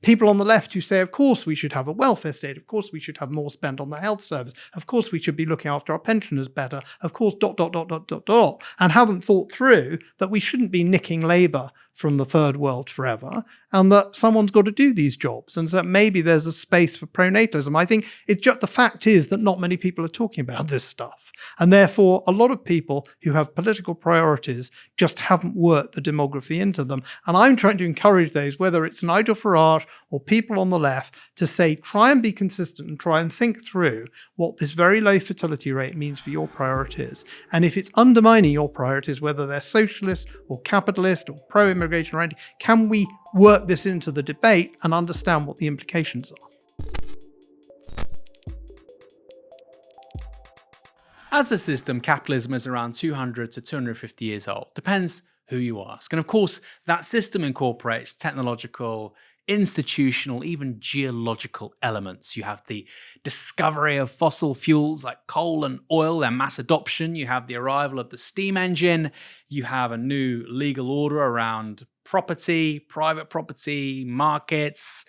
people on the left who say, of course, we should have a welfare state. Of course, we should have more spent on the health service. Of course, we should be looking after our pensioners better. Of course, ... and haven't thought through that we shouldn't be nicking labour from the third world forever, and that someone's got to do these jobs, and so maybe there's a space for pronatalism. I think it's just the fact is that not many people are talking about this stuff, and therefore a lot of people who have political priorities just haven't worked the demography into them. And I'm trying to encourage those, whether it's Nigel Farage or people on the left, to say try and be consistent and try and think through what this very low fertility rate means for your priorities, and if it's undermining your priorities, whether they're socialist or capitalist or pro-immigration or anything, can we work this into the debate and understand what the implications are? As a system, capitalism is around 200 to 250 years old. Depends who you ask. And of course, that system incorporates technological, institutional, even geological elements. You have the discovery of fossil fuels like coal and oil, their mass adoption. You have the arrival of the steam engine. You have a new legal order around property, private property, markets.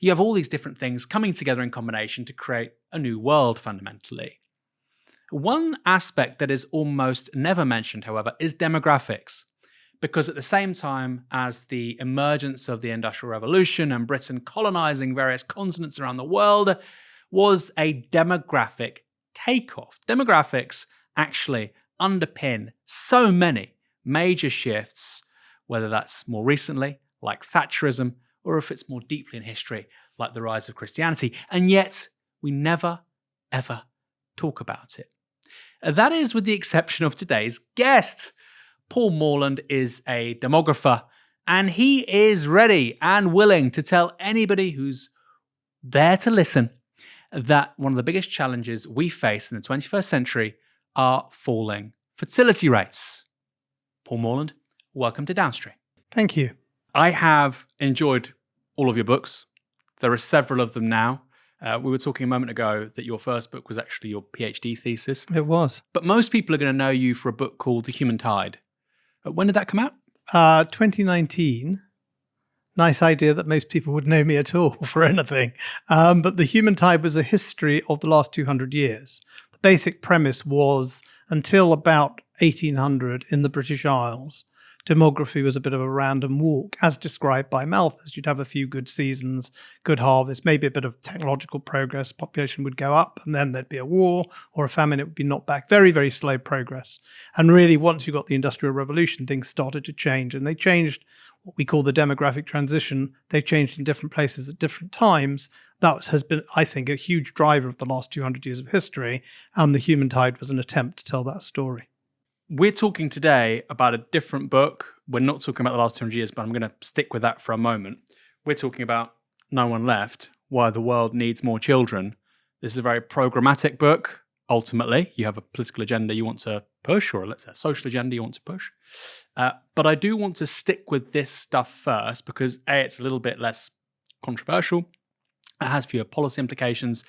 You have all these different things coming together in combination to create a new world, fundamentally. One aspect that is almost never mentioned, however, is demographics. Because at the same time as the emergence of the Industrial Revolution and Britain colonizing various continents around the world was a demographic takeoff. Demographics actually underpin so many major shifts, whether that's more recently, like Thatcherism, or if it's more deeply in history, like the rise of Christianity. And yet, we never, ever talk about it. That is with the exception of today's guest. Paul Morland is a demographer, and he is ready and willing to tell anybody who's there to listen that one of the biggest challenges we face in the 21st century are falling fertility rates. Paul Morland, welcome to Downstream. Thank you. I have enjoyed all of your books. There are several of them now. We were talking a moment ago that your first book was actually your PhD thesis. It was. But most people are going to know you for a book called The Human Tide. When did that come out? 2019. Nice idea that most people would know me at all for anything. But The Human Tide was a history of the last 200 years. The basic premise was until about 1800 in the British Isles, demography was a bit of a random walk, as described by Malthus. You'd have a few good seasons, good harvests, maybe a bit of technological progress, population would go up, and then there'd be a war or a famine, it would be knocked back. Very, very slow progress. And really, once you got the Industrial Revolution, things started to change, and they changed what we call the demographic transition. They changed in different places at different times. That has been, I think, a huge driver of the last 200 years of history, and The Human Tide was an attempt to tell that story. We're talking today about a different book. We're not talking about the last 200 years, but I'm going to stick with that for a moment. We're talking about No One Left, Why the World Needs More Children. This is a very programmatic book. Ultimately, you have a political agenda you want to push, or let's say a social agenda you want to push. But I do want to stick with this stuff first because A, it's a little bit less controversial. It has fewer policy implications.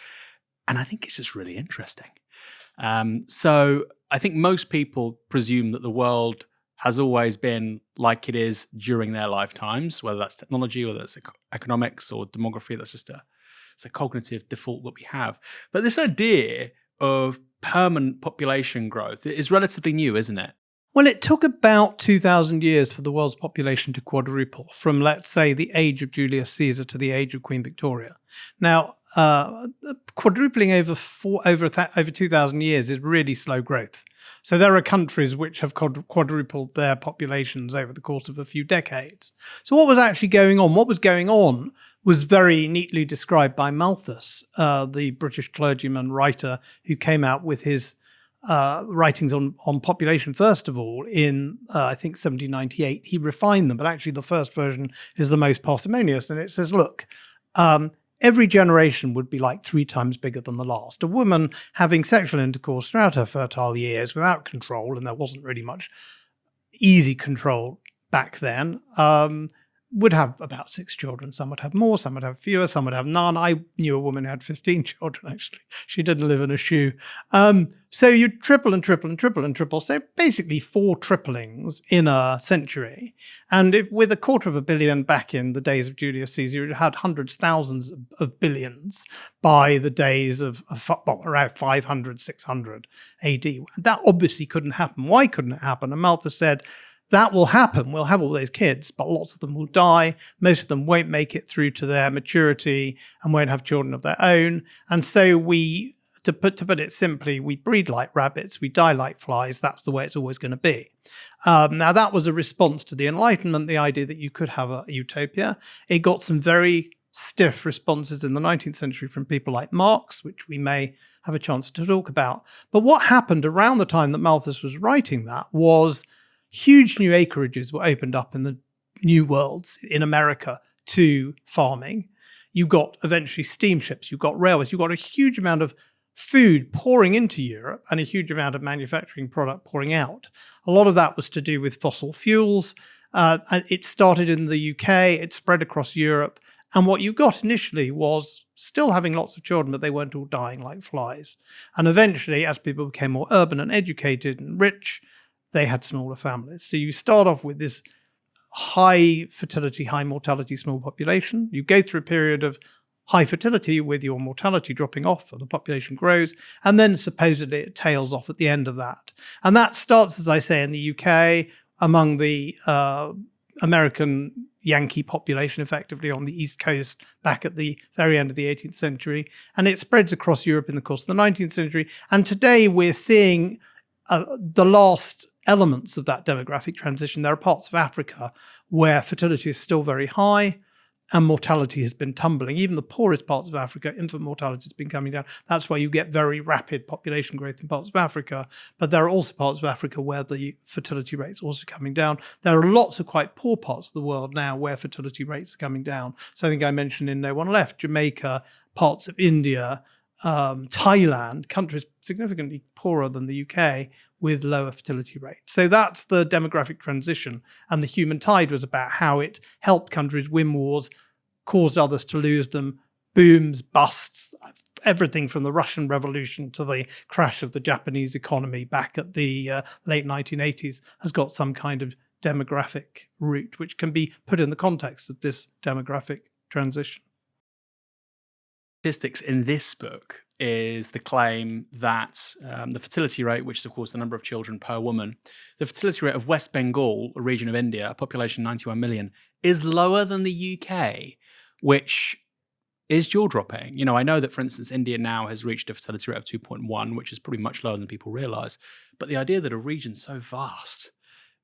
And I think it's just really interesting. So I think most people presume that the world has always been like it is during their lifetimes, whether that's technology, whether it's economics or demography. That's just it's a cognitive default that we have. But this idea of permanent population growth is relatively new, isn't it? Well, it took about 2,000 years for the world's population to quadruple from, let's say, the age of Julius Caesar to the age of Queen Victoria. Now, quadrupling over 2,000 years is really slow growth. So there are countries which have quadrupled their populations over the course of a few decades. So what was actually going on? What was going on was very neatly described by Malthus, the British clergyman writer who came out with his writings on population, first of all, in, I think, 1798. He refined them, but actually the first version is the most parsimonious. And it says, look, every generation would be like 3 times bigger than the last. A woman having sexual intercourse throughout her fertile years without control, and there wasn't really much easy control back then, would have about 6 children. Some would have more, some would have fewer, some would have none. I knew a woman who had 15 children, actually. She didn't live in a shoe. So you triple and triple and triple and triple. So basically 4 triplings in a century. And with 250 million back in the days of Julius Caesar, you had hundreds, thousands of billions by the days of around 500, 600 AD. That obviously couldn't happen. Why couldn't it happen? And Malthus said, that will happen. We'll have all those kids, but lots of them will die. Most of them won't make it through to their maturity and won't have children of their own. And so to put it simply, we breed like rabbits, we die like flies. That's the way it's always going to be. Now, that was a response to the Enlightenment, the idea that you could have a utopia. It got some very stiff responses in the 19th century from people like Marx, which we may have a chance to talk about. But what happened around the time that Malthus was writing that was huge new acreages were opened up in the new worlds in America to farming. You got eventually steamships, you got railways, you got a huge amount of food pouring into Europe and a huge amount of manufacturing product pouring out. A lot of that was to do with fossil fuels. It started in the UK, it spread across Europe. And what you got initially was still having lots of children, but they weren't all dying like flies. And eventually, as people became more urban and educated and rich, they had smaller families. So you start off with this high fertility, high mortality, small population. You go through a period of high fertility with your mortality dropping off and the population grows. And then supposedly it tails off at the end of that. And that starts, as I say, in the UK among the American Yankee population, effectively on the East Coast back at the very end of the 18th century. And it spreads across Europe in the course of the 19th century. And today we're seeing the last elements of that demographic transition. There are parts of Africa where fertility is still very high and mortality has been tumbling. Even the poorest parts of Africa, infant mortality has been coming down. That's why you get very rapid population growth in parts of Africa. But there are also parts of Africa where the fertility rates are also coming down. There are lots of quite poor parts of the world now where fertility rates are coming down. So I think I mentioned in No One Left, Jamaica, parts of India, Thailand, countries significantly poorer than the UK with lower fertility rates. So that's the demographic transition. And the human tide was about how it helped countries win wars, caused others to lose them, booms, busts, everything from the Russian Revolution to the crash of the Japanese economy back at the late 1980s has got some kind of demographic root, which can be put in the context of this demographic transition. Statistics in this book is the claim that the fertility rate, which is of course the number of children per woman, the fertility rate of West Bengal, a region of India, a population 91 million, is lower than the UK, which is jaw-dropping. You know, I know that, for instance, India now has reached a fertility rate of 2.1, which is probably much lower than people realize. But the idea that a region so vast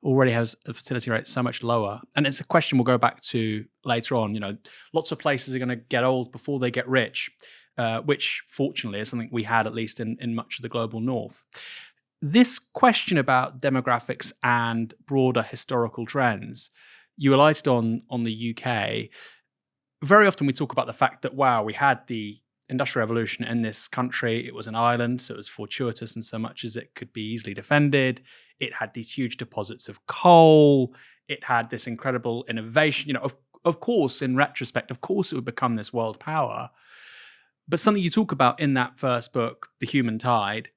already has a fertility rate so much lower. And it's a question we'll go back to later on. You know, lots of places are going to get old before they get rich, which fortunately is something we had at least in much of the global north. This question about demographics and broader historical trends, you alighted on the UK. Very often we talk about the fact that, wow, we had the Industrial Revolution in this country. It was an island, so it was fortuitous in so much as it could be easily defended. It had these huge deposits of coal. It had this incredible innovation. You know, of course, in retrospect, of course it would become this world power. But something you talk about in that first book, The Human Tide,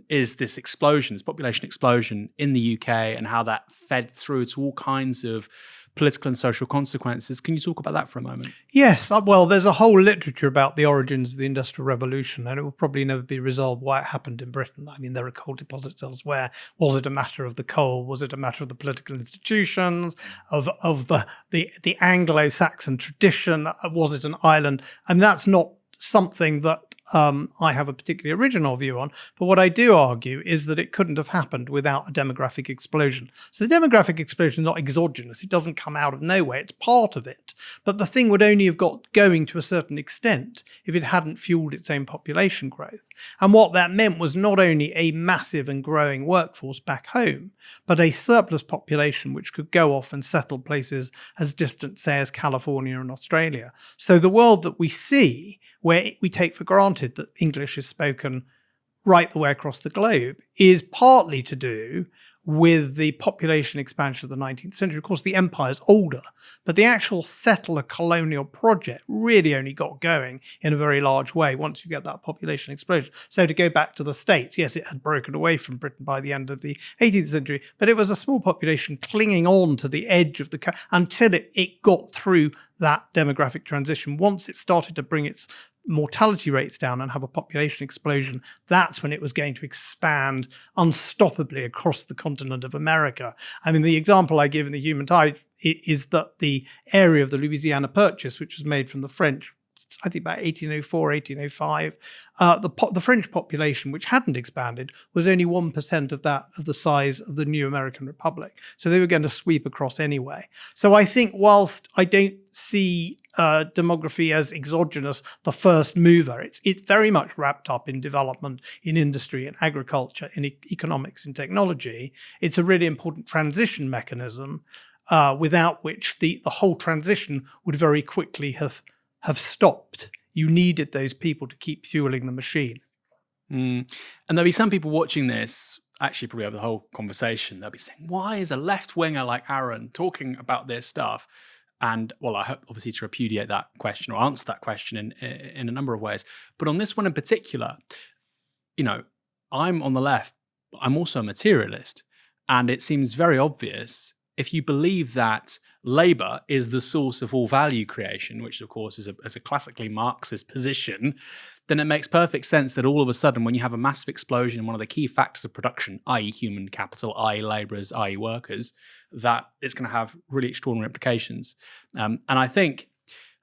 is this explosion, this population explosion in the UK and how that fed through to all kinds of political and social consequences. Can you talk about that for a moment? Yes. Well, there's a whole literature about the origins of the Industrial Revolution, and it will probably never be resolved why it happened in Britain. I mean, there are coal deposits elsewhere. Was it a matter of the coal? Was it a matter of the political institutions, of the Anglo-Saxon tradition? Was it an island? And that's not something that I have a particularly original view on. But what I do argue is that it couldn't have happened without a demographic explosion. So the demographic explosion is not exogenous. It doesn't come out of nowhere. It's part of it. But the thing would only have got going to a certain extent if it hadn't fueled its own population growth. And what that meant was not only a massive and growing workforce back home, but a surplus population which could go off and settle places as distant, say, as California and Australia. So the world that we see, where we take for granted that English is spoken right the way across the globe, is partly to do with the population expansion of the 19th century. Of course, the empire's older, but the actual settler colonial project really only got going in a very large way once you get that population explosion. So to go back to the States, yes, it had broken away from Britain by the end of the 18th century, but it was a small population clinging on to the edge of the until it got through that demographic transition. Once it started to bring its mortality rates down and have a population explosion, that's when it was going to expand unstoppably across the continent of America. I mean, the example I give in The Human Tide is that the area of the Louisiana Purchase, which was made from the French, I think about 1804, 1805, the French population, which hadn't expanded, was only 1% of the size of the new American Republic. So they were going to sweep across anyway. So I think whilst I don't see demography as exogenous, the first mover, it's very much wrapped up in development, in industry, in agriculture, in economics, in technology. It's a really important transition mechanism without which the whole transition would very quickly have stopped. You needed those people to keep fueling the machine. And there'll be some people watching this, actually probably over the whole conversation, they'll be saying, why is a left-winger like Aaron talking about this stuff? And well, I hope obviously to repudiate that question or answer that question in a number of ways. But on this one in particular, you know, I'm on the left, but I'm also a materialist. And it seems very obvious if you believe that labor is the source of all value creation, which of course is a classically Marxist position, then it makes perfect sense that all of a sudden when you have a massive explosion in one of the key factors of production, i.e. human capital, i.e. laborers, i.e. workers, that it's going to have really extraordinary implications. And I think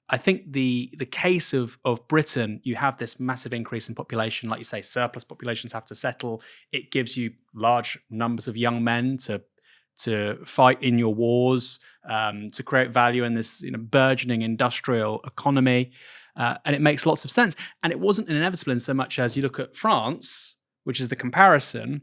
the case of Britain, you have this massive increase in population, like you say, surplus populations have to settle. It gives you large numbers of young men to fight in your wars, to create value in this burgeoning industrial economy. And it makes lots of sense. And it wasn't inevitable in so much as you look at France, which is the comparison.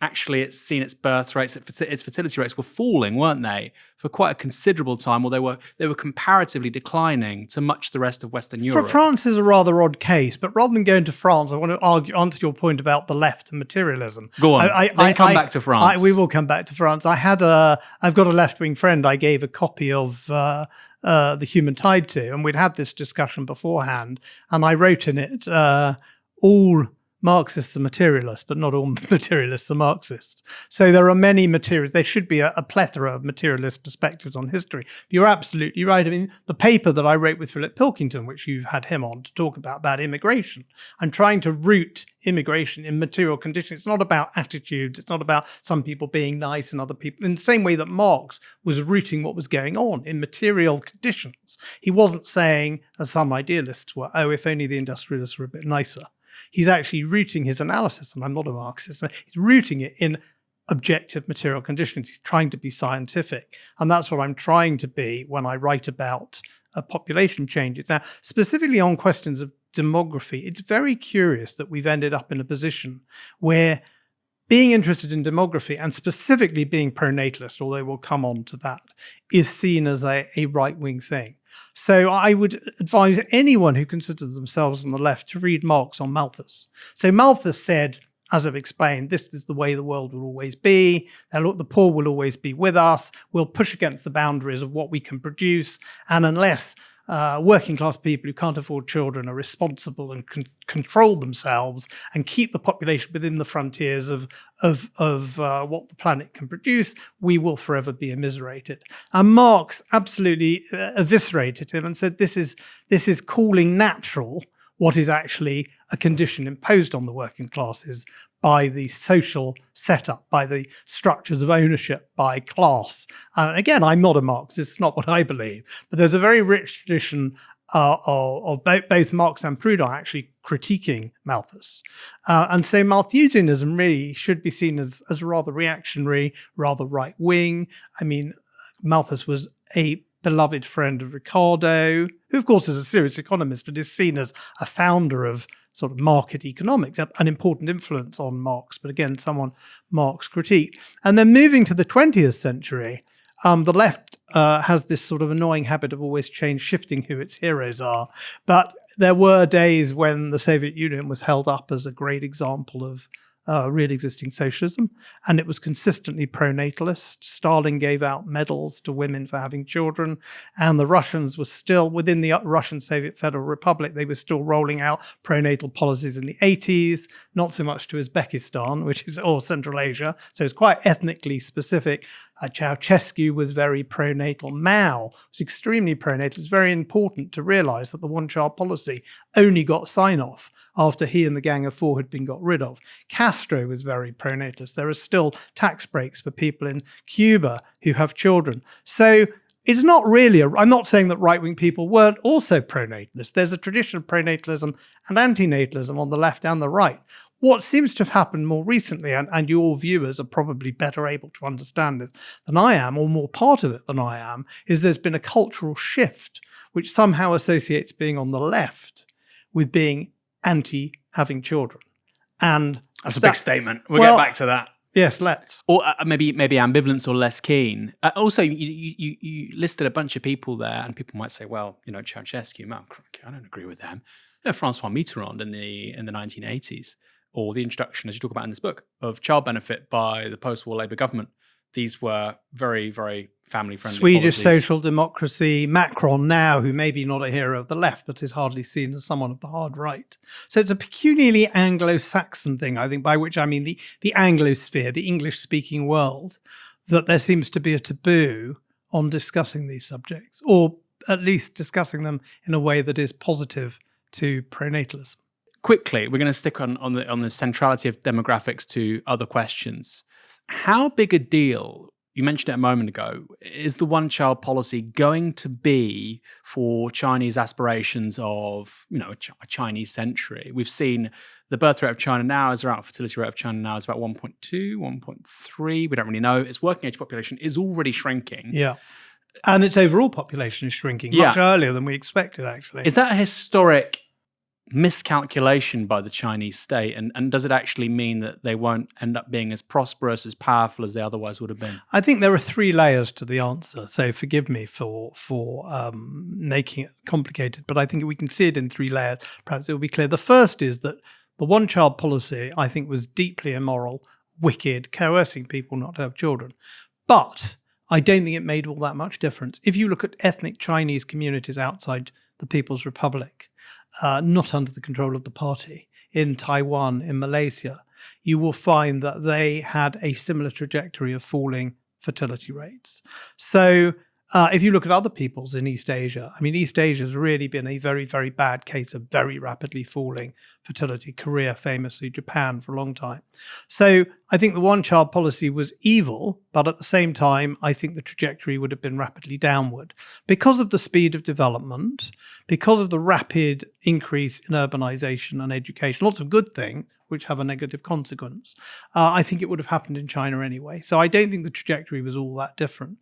Actually, it's seen its birth rates, its fertility rates were falling, weren't they, for quite a considerable time, or they were comparatively declining to much of the rest of Western Europe. France is a rather odd case, but rather than going to France, I want to answer your point about the left and materialism. Go on, then come back to France. We will come back to France. I've got a left-wing friend I gave a copy of The Human Tide to, and we'd had this discussion beforehand, and I wrote in it, all Marxists are materialists, but not all materialists are Marxists. So there are many materialists. There should be a plethora of materialist perspectives on history. You're absolutely right. I mean, the paper that I wrote with Philip Pilkington, which you've had him on to talk about immigration, I'm trying to root immigration in material conditions. It's not about attitudes. It's not about some people being nice and other people. In the same way that Marx was rooting what was going on in material conditions. He wasn't saying, as some idealists were, oh, if only the industrialists were a bit nicer. He's actually rooting his analysis, and I'm not a Marxist, but he's rooting it in objective material conditions. He's trying to be scientific. And that's what I'm trying to be when I write about population changes. Now, specifically on questions of demography, it's very curious that we've ended up in a position where being interested in demography, and specifically being pro-natalist, although we'll come on to that, is seen as a right-wing thing. So I would advise anyone who considers themselves on the left to read Marx on Malthus. So Malthus said, as I've explained, this is the way the world will always be. The poor will always be with us. We'll push against the boundaries of what we can produce. And unless working class people who can't afford children are responsible and can control themselves and keep the population within the frontiers of what the planet can produce, we will forever be immiserated. And Marx absolutely eviscerated him and said this is calling natural what is actually a condition imposed on the working classes by the social setup, by the structures of ownership, by class. Again, I'm not a Marxist, it's not what I believe, but there's a very rich tradition of both Marx and Proudhon actually critiquing Malthus. And so Malthusianism really should be seen as rather reactionary, rather right-wing. I mean, Malthus was a beloved friend of Ricardo, who of course is a serious economist, but is seen as a founder of sort of market economics, an important influence on Marx, but again, someone Marx critiqued. And then moving to the 20th century, the left has this sort of annoying habit of always shifting who its heroes are. But there were days when the Soviet Union was held up as a great example of real existing socialism, and it was consistently pro-natalist. Stalin gave out medals to women for having children, and the Russians were still, within the Russian Soviet Federal Republic, they were still rolling out pro-natal policies in the 80s, not so much to Uzbekistan, which is all Central Asia, so it's quite ethnically specific. Ceausescu was very pro-natal. Mao was extremely pro-natal. It's very important to realize that the one-child policy only got sign-off after he and the Gang of Four had been got rid of. Castro was very pro-natalist. There are still tax breaks for people in Cuba who have children. So it's not really, I'm not saying that right-wing people weren't also pro-natalist. There's a tradition of pronatalism and antinatalism on the left and the right. What seems to have happened more recently, and your viewers are probably better able to understand this than I am, or more part of it than I am, is there's been a cultural shift which somehow associates being on the left with being anti-having children. And that's a big statement. We'll get back to that. Yes, let's. Or maybe ambivalence or less keen. Also, you listed a bunch of people there, and people might say, well, Ceausescu, I don't agree with them. Francois Mitterrand in the 1980s. Or the introduction, as you talk about in this book, of child benefit by the post-war Labour government. These were very, very family-friendly Swedish policies. social democracy, Macron now, who may be not a hero of the left, but is hardly seen as someone of the hard right. So it's a peculiarly Anglo-Saxon thing, I think, by which I mean the Anglosphere, the English-speaking world, that there seems to be a taboo on discussing these subjects, or at least discussing them in a way that is positive to pronatalism. Quickly, we're going to stick on the centrality of demographics to other questions. How big a deal, you mentioned it a moment ago, is the one-child policy going to be for Chinese aspirations of, a Chinese century? We've seen the birth rate of China now is around, fertility rate of China now is about 1.2, 1.3. We don't really know. Its working age population is already shrinking. Yeah. And its overall population is shrinking much earlier than we expected, actually. Is that a historic miscalculation by the Chinese state, and does it actually mean that they won't end up being as prosperous, as powerful as they otherwise would have been? I think there are three layers to the answer, so forgive me for making it complicated, but I think we can see it in three layers. Perhaps it will be clear. The first is that the one-child policy, I think, was deeply immoral, wicked, coercing people not to have children. But I don't think it made all that much difference. If you look at ethnic Chinese communities outside the People's Republic, not under the control of the party, in Taiwan, in Malaysia, you will find that they had a similar trajectory of falling fertility rates. So if you look at other peoples in East Asia, East Asia has really been a very, very bad case of very rapidly falling fertility. Korea, famously, Japan for a long time. So I think the one-child policy was evil, but at the same time, I think the trajectory would have been rapidly downward. Because of the speed of development, because of the rapid increase in urbanization and education, lots of good things, which have a negative consequence, I think it would have happened in China anyway. So I don't think the trajectory was all that different.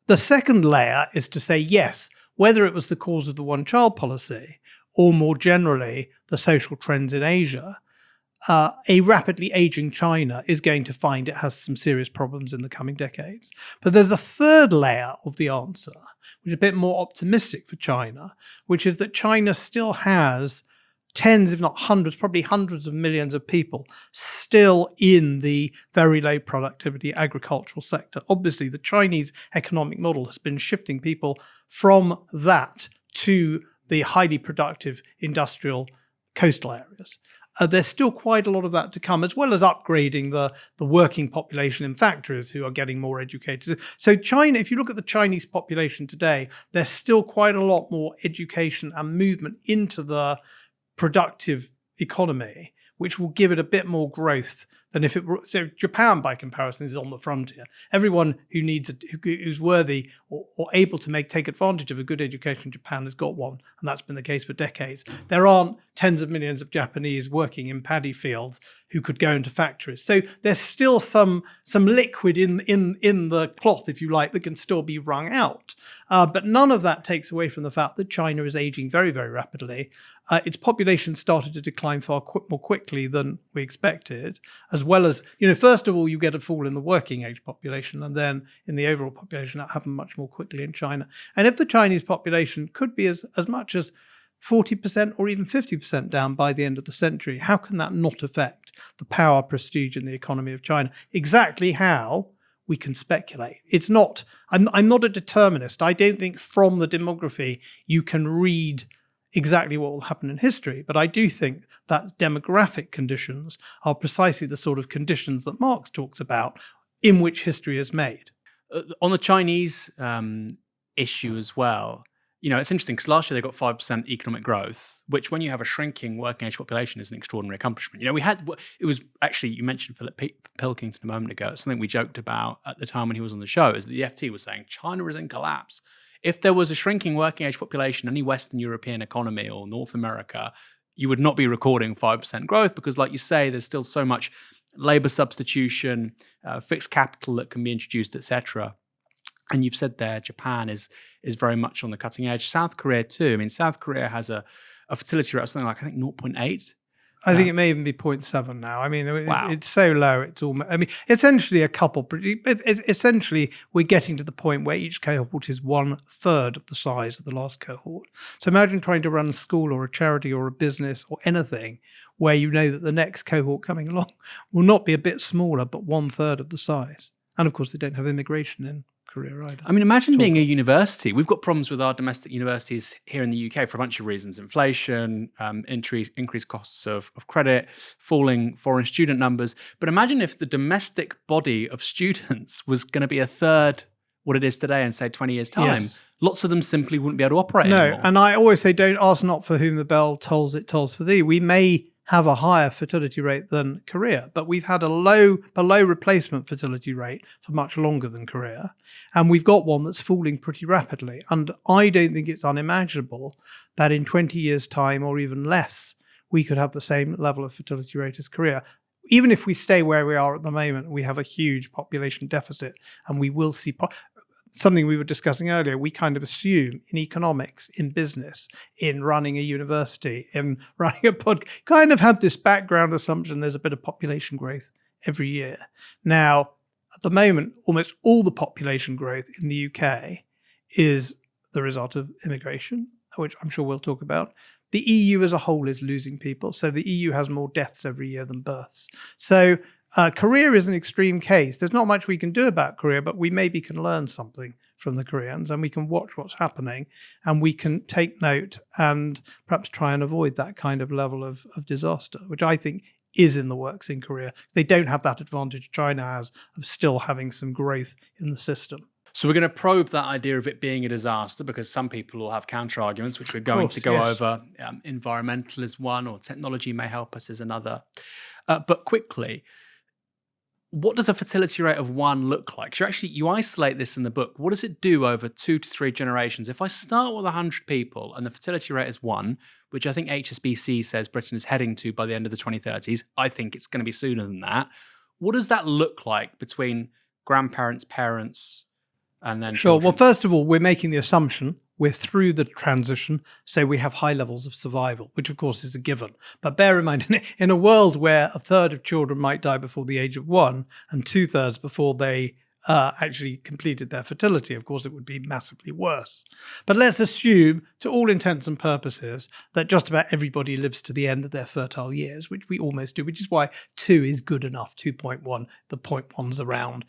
The second layer is to say, yes, whether it was the cause of the one-child policy or more generally the social trends in Asia, a rapidly aging China is going to find it has some serious problems in the coming decades. But there's a third layer of the answer, which is a bit more optimistic for China, which is that China still has tens, if not hundreds, probably hundreds of millions of people still in the very low productivity agricultural sector. Obviously, the Chinese economic model has been shifting people from that to the highly productive industrial coastal areas. There's still quite a lot of that to come, as well as upgrading the working population in factories who are getting more educated. So China, if you look at the Chinese population today, there's still quite a lot more education and movement into the productive economy, which will give it a bit more growth than if it were. So Japan, by comparison, is on the frontier. Everyone who who's worthy or able to take advantage of a good education in Japan has got one, and that's been the case for decades. There aren't tens of millions of Japanese working in paddy fields who could go into factories. So there's still some liquid in the cloth, if you like, that can still be wrung out. But none of that takes away from the fact that China is aging very, very rapidly. Its population started to decline far more quickly than we expected, as well as, first of all, you get a fall in the working age population, and then in the overall population, that happened much more quickly in China. And if the Chinese population could be as much as 40% or even 50% down by the end of the century, how can that not affect the power, prestige, and the economy of China. Exactly how we can speculate. It's not, I'm not a determinist. I don't think from the demography you can read exactly what will happen in history. But I do think that demographic conditions are precisely the sort of conditions that Marx talks about in which history is made. On the Chinese issue as well, it's interesting because last year they got 5% economic growth, which when you have a shrinking working age population is an extraordinary accomplishment. It was actually, you mentioned Philip Pilkington a moment ago. It's something we joked about at the time when he was on the show, is that the FT was saying China is in collapse. If there was a shrinking working age population, any Western European economy or North America, you would not be recording 5% growth because, like you say, there's still so much labor substitution, fixed capital that can be introduced, etc. And you've said there, Japan is very much on the cutting edge. South Korea too. I mean, South Korea has a fertility rate of something like, I think, 0.8. I think it may even be 0.7 now. I mean, wow. It's so low. It's almost, I mean, essentially a couple. Essentially, we're getting to the point where each cohort is 1/3 of the size of the last cohort. So imagine trying to run a school or a charity or a business or anything where you know that the next cohort coming along will not be a bit smaller, but 1/3 of the size. And of course, they don't have immigration in Korea either. I mean, imagine being a university. We've got problems with our domestic universities here in the UK for a bunch of reasons: inflation, increased costs of credit, falling foreign student numbers. But imagine if the domestic body of students was going to be 1/3 what it is today in, say, 20 years' time. Yes. Lots of them simply wouldn't be able to operate anymore. And I always say, don't ask not for whom the bell tolls, it tolls for thee. We may have a higher fertility rate than Korea, but we've had a below replacement fertility rate for much longer than Korea. And we've got one that's falling pretty rapidly. And I don't think it's unimaginable that in 20 years' time or even less, we could have the same level of fertility rate as Korea. Even if we stay where we are at the moment, we have a huge population deficit, and we will see something we were discussing earlier. We kind of assume in economics, in business, in running a university, in running a podcast, kind of have this background assumption there's a bit of population growth every year. Now, at the moment, almost all the population growth in the UK is the result of immigration, which I'm sure we'll talk about. The EU as a whole is losing people. So the EU has more deaths every year than births. So Korea is an extreme case. There's not much we can do about Korea, but we maybe can learn something from the Koreans, and we can watch what's happening, and we can take note and perhaps try and avoid that kind of level of disaster, which I think is in the works in Korea. They don't have that advantage China has of still having some growth in the system. So we're going to probe that idea of it being a disaster, because some people will have counter arguments, which we're going to go over. Environmental is one, or technology may help us is another. But quickly, what does a fertility rate of 1 look like? You isolate this in the book. What does it do over 2 to 3 generations? If I start with 100 people and the fertility rate is 1, which I think HSBC says Britain is heading to by the end of the 2030s, I think it's going to be sooner than that. What does that look like between grandparents, parents, and then Sure. children? Well, first of all, we're making the assumption we're through the transition, so we have high levels of survival, which of course is a given. But bear in mind, in a world where 1/3 of children might die before the age of 1 and 2/3 before they actually completed their fertility, of course it would be massively worse. But let's assume, to all intents and purposes, that just about everybody lives to the end of their fertile years, which we almost do, which is why 2 is good enough, 2.1. The 0.1's around.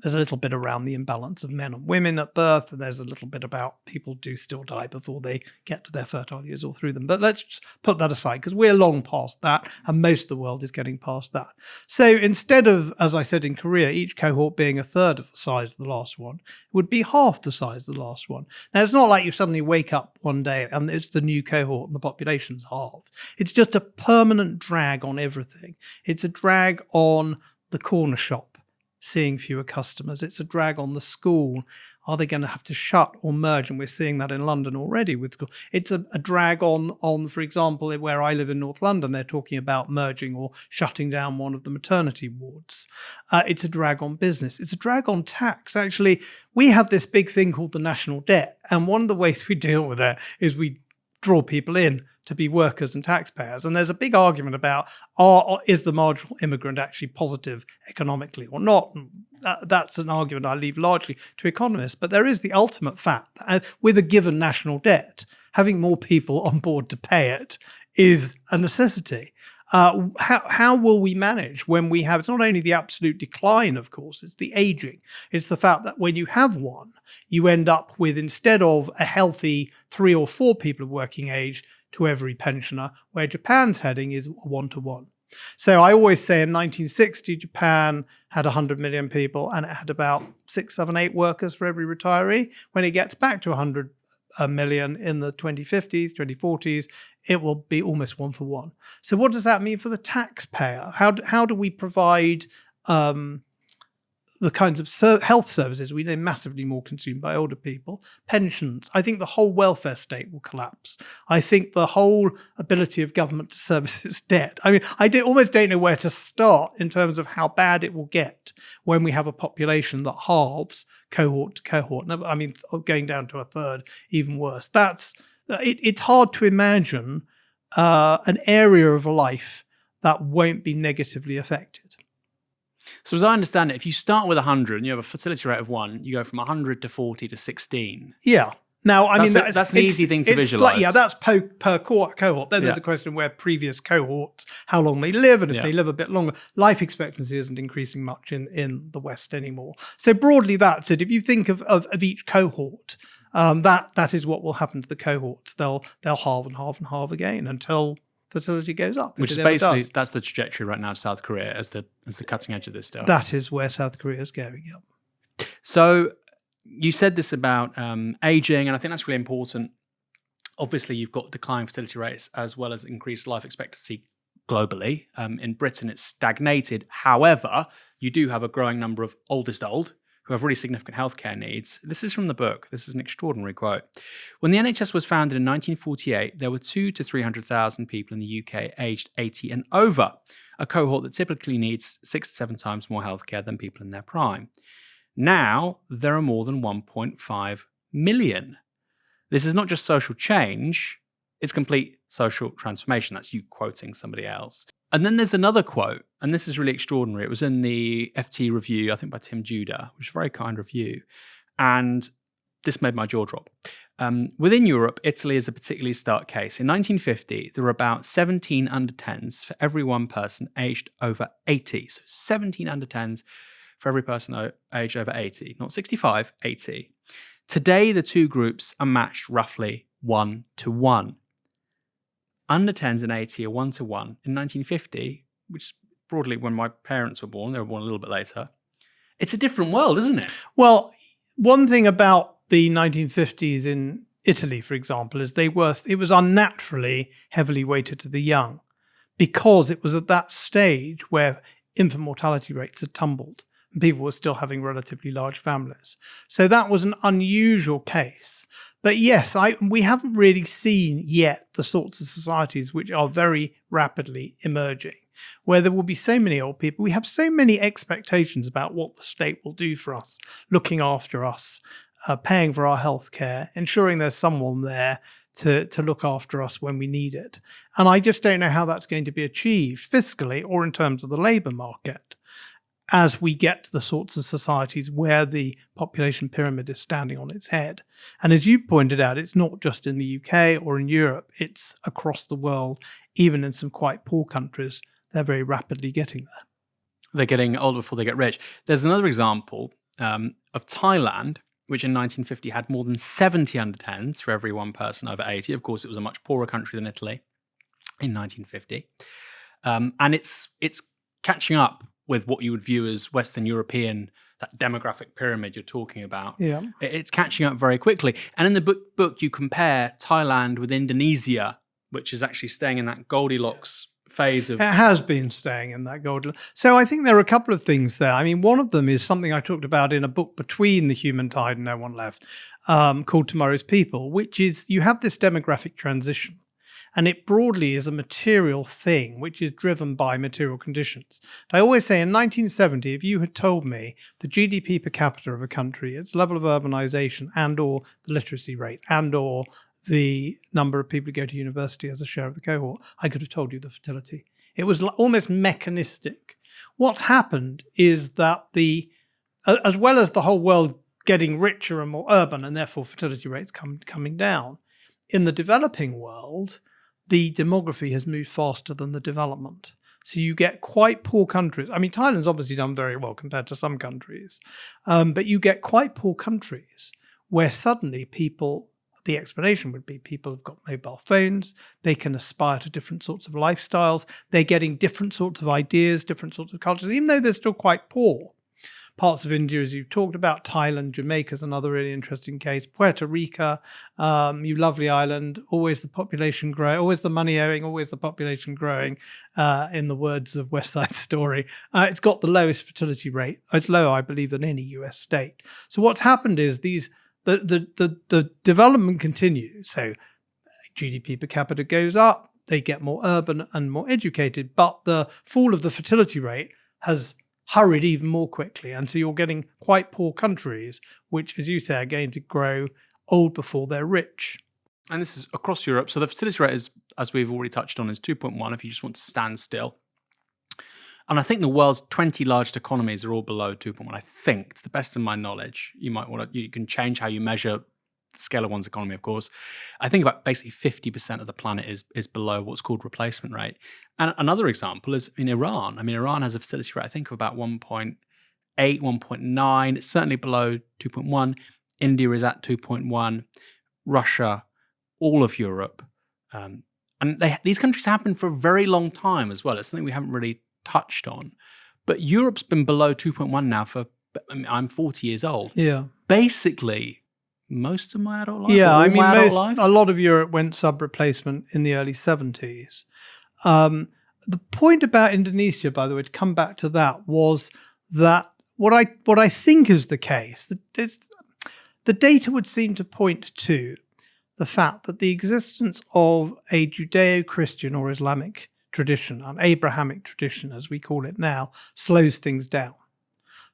There's a little bit around the imbalance of men and women at birth, and there's a little bit about people do still die before they get to their fertile years or through them. But let's just put that aside, because we're long past that, and most of the world is getting past that. So instead of, as I said in Korea, each cohort being 1/3 of the size of the last one, it would be half the size of the last one. Now, it's not like you suddenly wake up one day and it's the new cohort and the population's halved. It's just a permanent drag on everything. It's a drag on the corner shop, seeing fewer customers. It's a drag on the school. Are they going to have to shut or merge? And we're seeing that in London already with school. It's a drag on, for example, where I live in North London, they're talking about merging or shutting down one of the maternity wards. It's a drag on business. It's a drag on tax. Actually, we have this big thing called the national debt. And one of the ways we deal with it is we draw people in to be workers and taxpayers. And there's a big argument about, is the marginal immigrant actually positive economically or not? And that's an argument I leave largely to economists. But there is the ultimate fact that with a given national debt, having more people on board to pay it is a necessity. How will we manage when we have, it's not only the absolute decline, of course, it's the aging. It's the fact that when you have one, you end up with, instead of a healthy 3 or 4 people of working age to every pensioner, where Japan's heading is 1-to-1. So I always say in 1960, Japan had 100 million people and it had about 6, 7, 8 workers for every retiree. When it gets back to 100 million in the 2050s, 2040s, it will be almost 1-for-1. So what does that mean for the taxpayer? How do we provide the kinds of health services we know massively more consumed by older people? Pensions. I think the whole welfare state will collapse. I think the whole ability of government to service its debt. I mean, almost don't know where to start in terms of how bad it will get when we have a population that halves cohort to cohort. I mean, going down to a third, even worse. It's hard to imagine an area of life that won't be negatively affected. So as I understand it, if you start with 100 and you have a fertility rate of 1, you go from 100 to 40 to 16. Yeah. Now, I mean, that's an easy thing to visualize. That's per cohort. Then there's a question where previous cohorts, how long they live, and if they live a bit longer. Life expectancy isn't increasing much in the West anymore. So broadly, that's it. If you think of each cohort, that is what will happen to the cohorts. They'll halve and halve and halve again until fertility goes up. Which is basically, that's the trajectory right now of South Korea as the cutting edge of this stuff. That is where South Korea is going, yeah. So you said this about aging, and I think that's really important. Obviously, you've got declining fertility rates as well as increased life expectancy globally. In Britain, it's stagnated. However, you do have a growing number of oldest old who have really significant healthcare needs. This is from the book. This is an extraordinary quote. When the NHS was founded in 1948, there were 200,000 to 300,000 people in the UK aged 80 and over, a cohort that typically needs 6 to 7 times more healthcare than people in their prime. Now, there are more than 1.5 million. This is not just social change, it's complete social transformation. That's you quoting somebody else. And then there's another quote, and this is really extraordinary. It was in the FT review, I think by Tim Judah, which is a very kind review. And this made my jaw drop. Within Europe, Italy is a particularly stark case. In 1950, there were about 17 under 10s for every one person aged over 80. So 17 under 10s for every person aged over 80. Not 65, 80. Today, the two groups are matched roughly 1-to-1. Under 10s and 80 are 1-to-1. In 1950, which is broadly when my parents were born, they were born a little bit later, it's a different world, isn't it? Well, one thing about the 1950s in Italy, for example, is it was unnaturally heavily weighted to the young because it was at that stage where infant mortality rates had tumbled and people were still having relatively large families. So that was an unusual case. But yes, we haven't really seen yet the sorts of societies which are very rapidly emerging, where there will be so many old people. We have so many expectations about what the state will do for us, looking after us, paying for our health care, ensuring there's someone there to look after us when we need it. And I just don't know how that's going to be achieved fiscally or in terms of the labour market, as we get to the sorts of societies where the population pyramid is standing on its head. And as you pointed out, it's not just in the UK or in Europe, it's across the world. Even in some quite poor countries, they're very rapidly getting there. They're getting older before they get rich. There's another example of Thailand, which in 1950 had more than 70 under 10s for every one person over 80. Of course, it was a much poorer country than Italy in 1950. And it's catching up with what you would view as Western European, that demographic pyramid you're talking about. Yeah. It's catching up very quickly. And in the book, you compare Thailand with Indonesia, which is actually staying in that Goldilocks phase of... It has been staying in that Goldilocks. So I think there are a couple of things there. I mean, one of them is something I talked about in a book between The Human Tide and No One Left, called Tomorrow's People, which is you have this demographic transition. And it broadly is a material thing, which is driven by material conditions. I always say in 1970, if you had told me the GDP per capita of a country, its level of urbanization and or the literacy rate and or the number of people who go to university as a share of the cohort, I could have told you the fertility. It was almost mechanistic. What's happened is that as well as the whole world getting richer and more urban and therefore fertility rates coming down, in the developing world, the demography has moved faster than the development. So you get quite poor countries. I mean, Thailand's obviously done very well compared to some countries, but you get quite poor countries where suddenly the explanation would be people have got mobile phones, they can aspire to different sorts of lifestyles, they're getting different sorts of ideas, different sorts of cultures, even though they're still quite poor. Parts of India, as you've talked about, Thailand, Jamaica's another really interesting case, Puerto Rico, you lovely island, always the population growing, always the money owing, always the population growing, in the words of West Side Story. It's got the lowest fertility rate. It's lower, I believe, than any US state. So what's happened is the development continues. So GDP per capita goes up, they get more urban and more educated, but the fall of the fertility rate has hurried even more quickly. And so you're getting quite poor countries, which, as you say, are going to grow old before they're rich. And this is across Europe. So the fertility rate is, as we've already touched on, is 2.1 if you just want to stand still. And I think the world's 20 largest economies are all below 2.1. I think, to the best of my knowledge, you can change how you measure the scale of one's economy, of course. I think about basically 50% of the planet is below what's called replacement rate. And another example is in Iran. I mean, Iran has a fertility rate, I think, of about 1.8, 1.9. It's certainly below 2.1. India is at 2.1. Russia, all of Europe. And these countries happen for a very long time as well. It's something we haven't really touched on. But Europe's been below 2.1 now I'm 40 years old. Yeah. Basically, most of my adult life. Yeah, I mean, a a lot of Europe went sub-replacement in the early 70s. The point about Indonesia, by the way, to come back to that, was that what I think is the case, the data would seem to point to the fact that the existence of a Judeo-Christian or Islamic tradition, an Abrahamic tradition, as we call it now, slows things down.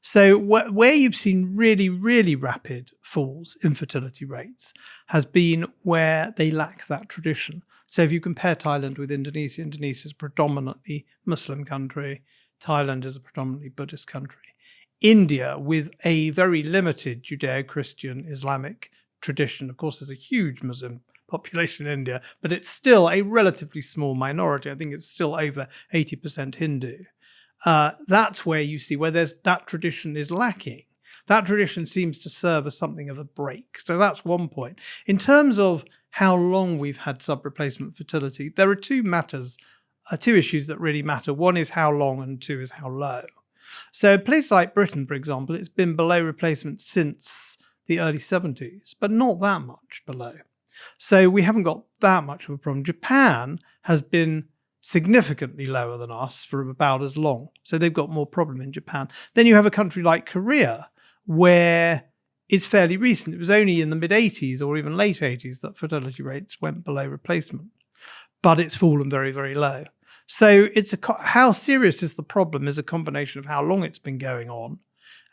So where you've seen really, really rapid falls in fertility rates has been where they lack that tradition. So if you compare Thailand with Indonesia, Indonesia is a predominantly Muslim country. Thailand is a predominantly Buddhist country. India, with a very limited Judeo-Christian Islamic tradition. Of course, there's a huge Muslim population in India, but it's still a relatively small minority. I think it's still over 80% Hindu. That's where you see where that tradition is lacking. That tradition seems to serve as something of a break. So that's one point. In terms of how long we've had sub-replacement fertility, there are two issues that really matter. One is how long, and two is how low. So a place like Britain, for example, it's been below replacement since the early 70s, but not that much below. So we haven't got that much of a problem. Japan has been significantly lower than us for about as long. So they've got more problem in Japan. Then you have a country like Korea, where it's fairly recent. It was only in the mid-80s or even late 80s that fertility rates went below replacement. But it's fallen very, very low. So how serious is the problem is a combination of how long it's been going on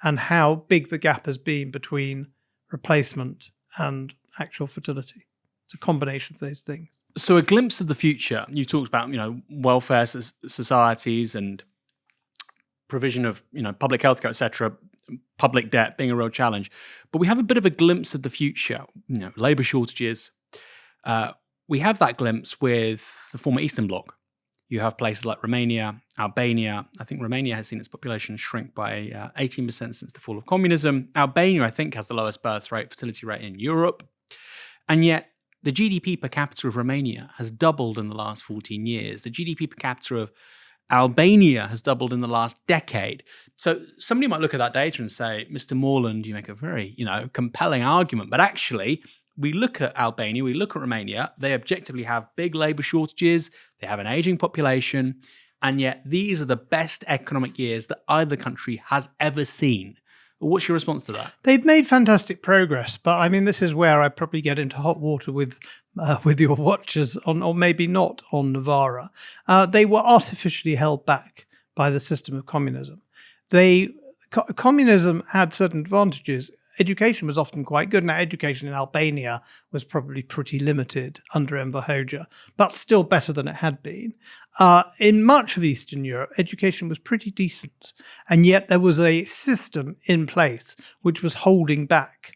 and how big the gap has been between replacement and actual fertility. It's a combination of those things. So a glimpse of the future. You talked about, welfare societies and provision of, public healthcare, etc., public debt being a real challenge. But we have a bit of a glimpse of the future, labor shortages. We have that glimpse with the former Eastern Bloc. You have places like Romania, Albania. I think Romania has seen its population shrink by 18% since the fall of communism. Albania, I think, has the lowest birth rate, fertility rate in Europe. And yet, the GDP per capita of Romania has doubled in the last 14 years. The GDP per capita of Albania has doubled in the last decade. So somebody might look at that data and say, Mr. Morland, you make a very, compelling argument. But actually, we look at Albania, we look at Romania, they objectively have big labor shortages, they have an aging population, and yet these are the best economic years that either country has ever seen. What's your response to that? They've made fantastic progress, but I mean, this is where I probably get into hot water with your watchers on, or maybe not on Novara. They were artificially held back by the system of communism. Communism had certain advantages. Education was often quite good. Now, education in Albania was probably pretty limited under Enver Hoxha, but still better than it had been. In much of Eastern Europe, education was pretty decent, and yet there was a system in place which was holding back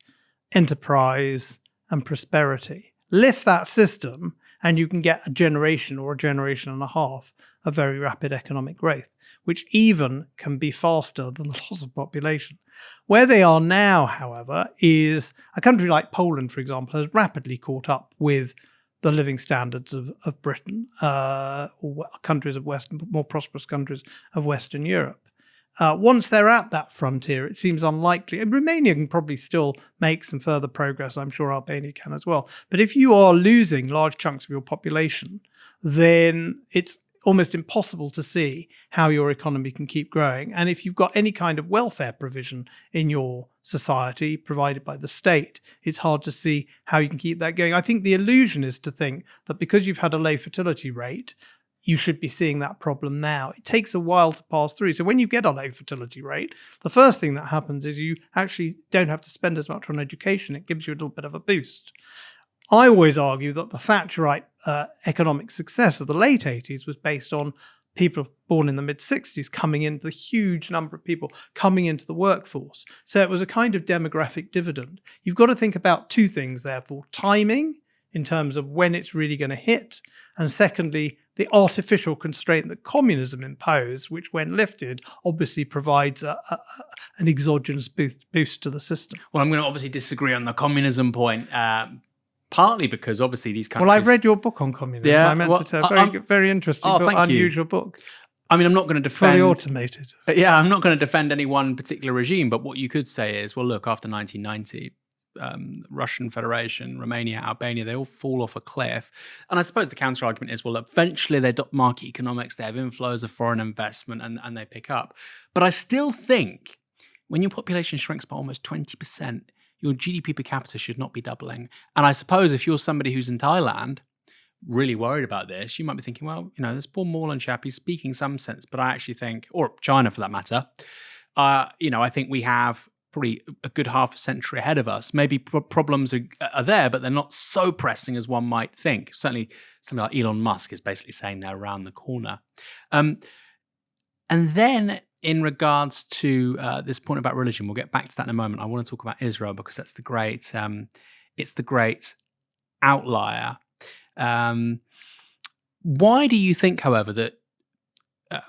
enterprise and prosperity. Lift that system, and you can get a generation or a generation and a half of very rapid economic growth, which even can be faster than the loss of population. Where they are now, however, is a country like Poland, for example, has rapidly caught up with the living standards of Britain, or countries of more prosperous countries of Western Europe. Once they're at that frontier, it seems unlikely. And Romania can probably still make some further progress. I'm sure Albania can as well. But if you are losing large chunks of your population, then it's almost impossible to see how your economy can keep growing. And if you've got any kind of welfare provision in your society provided by the state, it's hard to see how you can keep that going. I think the illusion is to think that because you've had a low fertility rate, you should be seeing that problem now. It takes a while to pass through. So when you get a low fertility rate, the first thing that happens is you actually don't have to spend as much on education. It gives you a little bit of a boost. I always argue that the Thatcherite economic success of the late 80s was based on people born in the mid-60s coming in, the huge number of people coming into the workforce. So it was a kind of demographic dividend. You've got to think about two things, therefore. Timing, in terms of when it's really going to hit, and secondly, the artificial constraint that communism imposed, which when lifted, obviously provides an exogenous boost to the system. Well, I'm going to obviously disagree on the communism point, partly because obviously these countries... Well, I read your book on communism. Yeah, I meant to say, very interesting, unusual book. I mean, I'm not going to defend... Fully automated. Yeah, I'm not going to defend any one particular regime, but what you could say is, well, look, after 1990... Russian Federation, Romania, Albania, they all fall off a cliff. And I suppose the counter argument is, well, eventually they adopt market economics, they have inflows of foreign investment and they pick up. But I still think when your population shrinks by almost 20%, your GDP per capita should not be doubling. And I suppose if you're somebody who's in Thailand, really worried about this, you might be thinking, well, this Paul Morland chap, he's speaking some sense, but I actually think, or China for that matter, I think we have probably a good half a century ahead of us. Maybe problems are there, but they're not so pressing as one might think. Certainly something like Elon Musk is basically saying they're around the corner. And then in regards to this point about religion, we'll get back to that in a moment. I want to talk about Israel because that's the great, it's the great outlier. Why do you think, however, that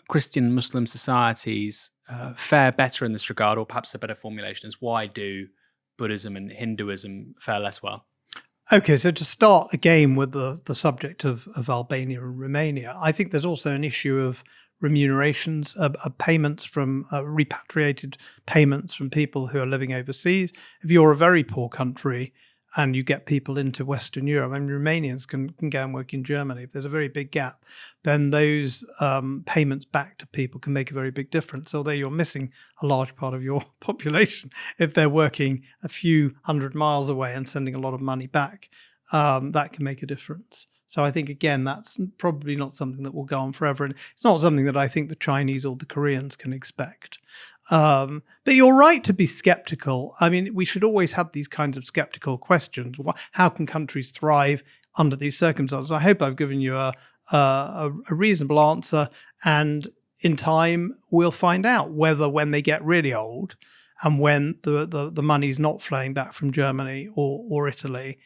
Christian Muslim societies fare better in this regard, or perhaps a better formulation is why do Buddhism and Hinduism fare less well? Okay, so to start again with the subject of Albania and Romania, I think there's also an issue of remunerations, payments from repatriated payments from people who are living overseas. If you're a very poor country and you get people into Western Europe, I mean, Romanians can go and work in Germany. If there's a very big gap, then those payments back to people can make a very big difference. Although you're missing a large part of your population if they're working a few hundred miles away and sending a lot of money back, that can make a difference. So I think, again, that's probably not something that will go on forever. And it's not something that I think the Chinese or the Koreans can expect. But you're right to be skeptical. I mean, we should always have these kinds of skeptical questions. How can countries thrive under these circumstances? I hope I've given you a reasonable answer. And in time, we'll find out whether when they get really old and when the money's not flowing back from Germany or Italy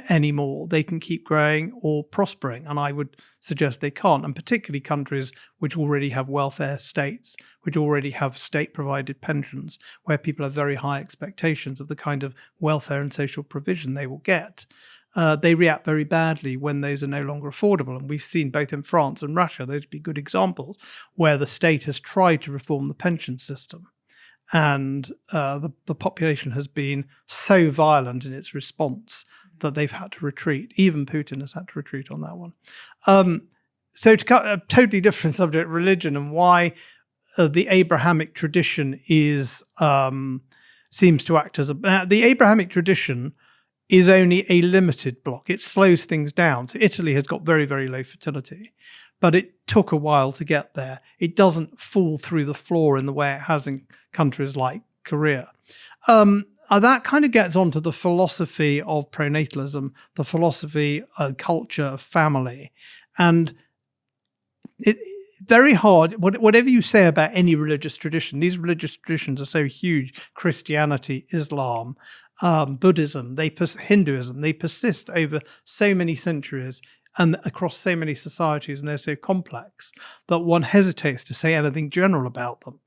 anymore, they can keep growing or prospering. And I would suggest they can't. And particularly countries which already have welfare states, which already have state-provided pensions, where people have very high expectations of the kind of welfare and social provision they will get. They react very badly when those are no longer affordable. And we've seen both in France and Russia, those would be good examples, where the state has tried to reform the pension system. And the population has been so violent in its response that they've had to retreat. Even Putin has had to retreat on that one. So to cut a totally different subject, religion, and why the Abrahamic tradition seems to act as the Abrahamic tradition is only a limited block. It slows things down. So Italy has got very, very low fertility, but it took a while to get there. It doesn't fall through the floor in the way it has in countries like Korea. That kind of gets onto the philosophy of pronatalism, the philosophy, culture of family. And it's very hard, whatever you say about any religious tradition, these religious traditions are so huge, Christianity, Islam, Buddhism, Hinduism, they persist over so many centuries and across so many societies, and they're so complex that one hesitates to say anything general about them.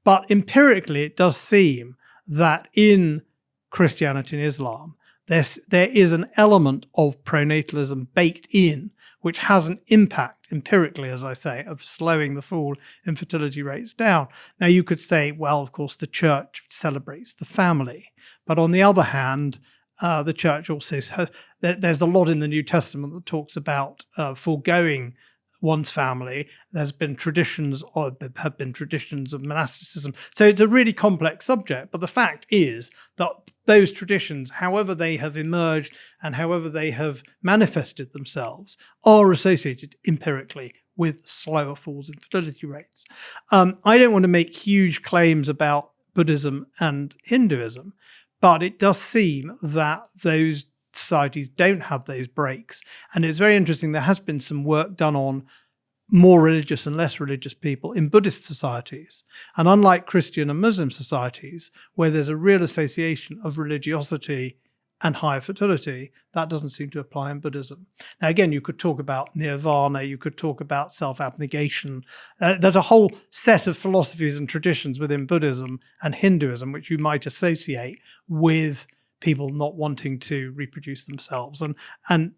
But empirically, it does seem that in Christianity and Islam, there is an element of pronatalism baked in, which has an impact empirically, as I say, of slowing the fall in fertility rates down. Now, you could say, well, of course, the church celebrates the family. But on the other hand, the church also says there's a lot in the New Testament that talks about foregoing one's family. There's been traditions, or have been traditions of monasticism. So it's a really complex subject. But the fact is that those traditions, however they have emerged and however they have manifested themselves, are associated empirically with slower falls in fertility rates. I don't want to make huge claims about Buddhism and Hinduism, but it does seem that those societies don't have those breaks. And it's very interesting. There has been some work done on more religious and less religious people in Buddhist societies. And unlike Christian and Muslim societies, where there's a real association of religiosity and higher fertility, that doesn't seem to apply in Buddhism. Now, again, you could talk about nirvana, you could talk about self-abnegation. There's a whole set of philosophies and traditions within Buddhism and Hinduism which you might associate with people not wanting to reproduce themselves. And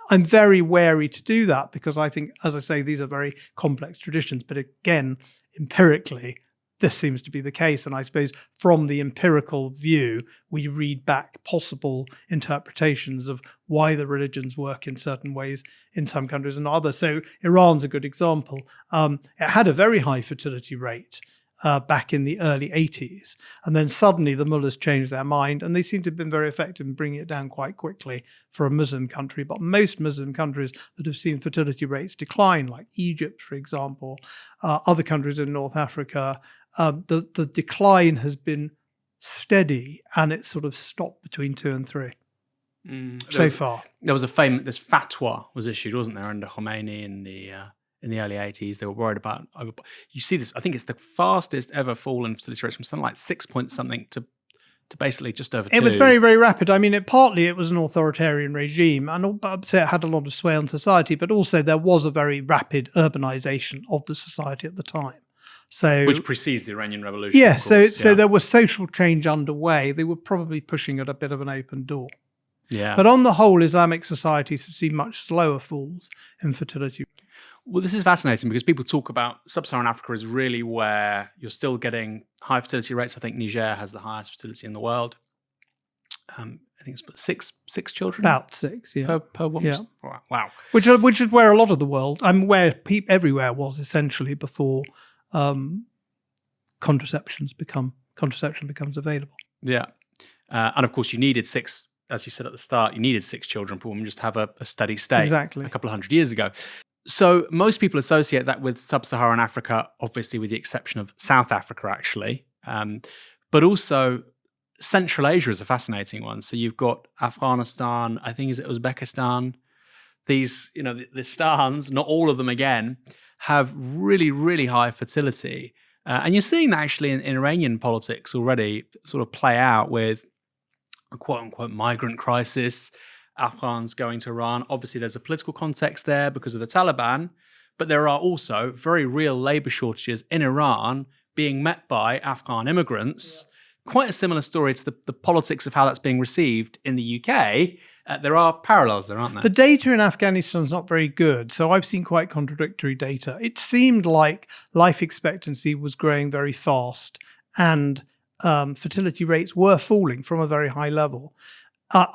I'm very wary to do that because I think, as I say, these are very complex traditions. But again, empirically, this seems to be the case. And I suppose from the empirical view, we read back possible interpretations of why the religions work in certain ways in some countries and others. So Iran's a good example. It had a very high fertility rate back in the early 80s. And then suddenly the mullahs changed their mind, and they seem to have been very effective in bringing it down quite quickly for a Muslim country. But most Muslim countries that have seen fertility rates decline, like Egypt, for example, other countries in North Africa, the decline has been steady, and it's sort of stopped between 2 and 3 so far. There was this fatwa was issued, wasn't there, under Khomeini in the early 80s. They were worried about, you see this, I think it's the fastest ever fall in fertility rates from something like 6 point something to basically just over 2. It was very, very rapid. I mean, partly it was an authoritarian regime, and so it had a lot of sway on society, but also there was a very rapid urbanization of the society at the time. So, which precedes the Iranian Revolution. Yeah, so there was social change underway. They were probably pushing at a bit of an open door. Yeah. But on the whole, Islamic societies have seen much slower falls in fertility. Well, this is fascinating because people talk about sub-Saharan Africa is really where you're still getting high fertility rates. I think Niger has the highest fertility in the world. I think it's six children? About 6, yeah. Per woman? Yeah. Wow. Which is where a lot of the world, where everywhere was essentially before contraception becomes available. Yeah. And of course you needed 6, as you said at the start, you needed 6 children per woman just to have a steady state. Exactly. A couple of hundred years ago. So most people associate that with sub-Saharan Africa, obviously with the exception of South Africa, actually. But also Central Asia is a fascinating one. So you've got Afghanistan, I think is it Uzbekistan. These, the stans, not all of them again, have really, really high fertility. And you're seeing that actually in Iranian politics already sort of play out with a quote-unquote migrant crisis, Afghans going to Iran. Obviously, there's a political context there because of the Taliban, but there are also very real labor shortages in Iran being met by Afghan immigrants. Yeah. Quite a similar story to the politics of how that's being received in the UK. There are parallels there, aren't there? The data in Afghanistan is not very good, so I've seen quite contradictory data. It seemed like life expectancy was growing very fast and fertility rates were falling from a very high level.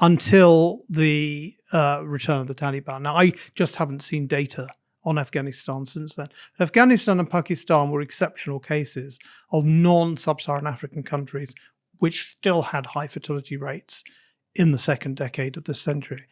Until the return of the Taliban. Now, I just haven't seen data on Afghanistan since then. But Afghanistan and Pakistan were exceptional cases of non-sub-Saharan African countries which still had high fertility rates in the second decade of this century.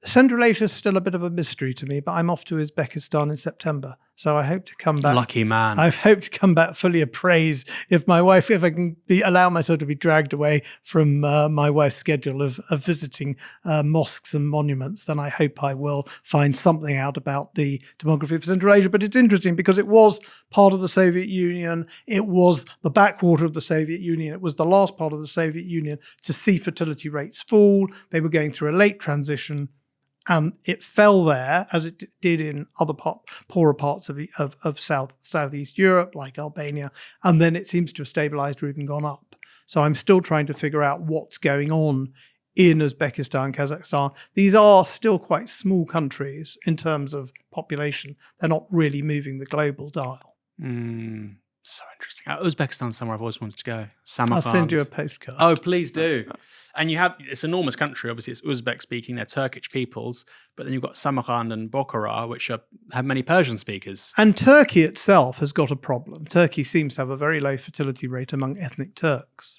Central Asia is still a bit of a mystery to me, but I'm off to Uzbekistan in September. So I hope to come back. Lucky man. I hope to come back fully appraised. If I can allow myself to be dragged away from my wife's schedule of visiting mosques and monuments, then I hope I will find something out about the demography of Central Asia. But it's interesting because it was part of the Soviet Union. It was the backwater of the Soviet Union. It was the last part of the Soviet Union to see fertility rates fall. They were going through a late transition. and it fell there as it did in other poorer parts of Southeast Europe, like Albania, and then it seems to have stabilized or even gone up. So I'm still trying to figure out what's going on in Uzbekistan, Kazakhstan. These are still quite small countries in terms of population. They're not really moving the global dial. So interesting. Uzbekistan's somewhere I've always wanted to go. Samarkand. I'll send you a postcard. Oh, please do. And you have, it's an enormous country. Obviously, it's Uzbek speaking, they're Turkish peoples. But then you've got Samarkand and Bukhara, which have many Persian speakers. And Turkey itself has got a problem. Turkey seems to have a very low fertility rate among ethnic Turks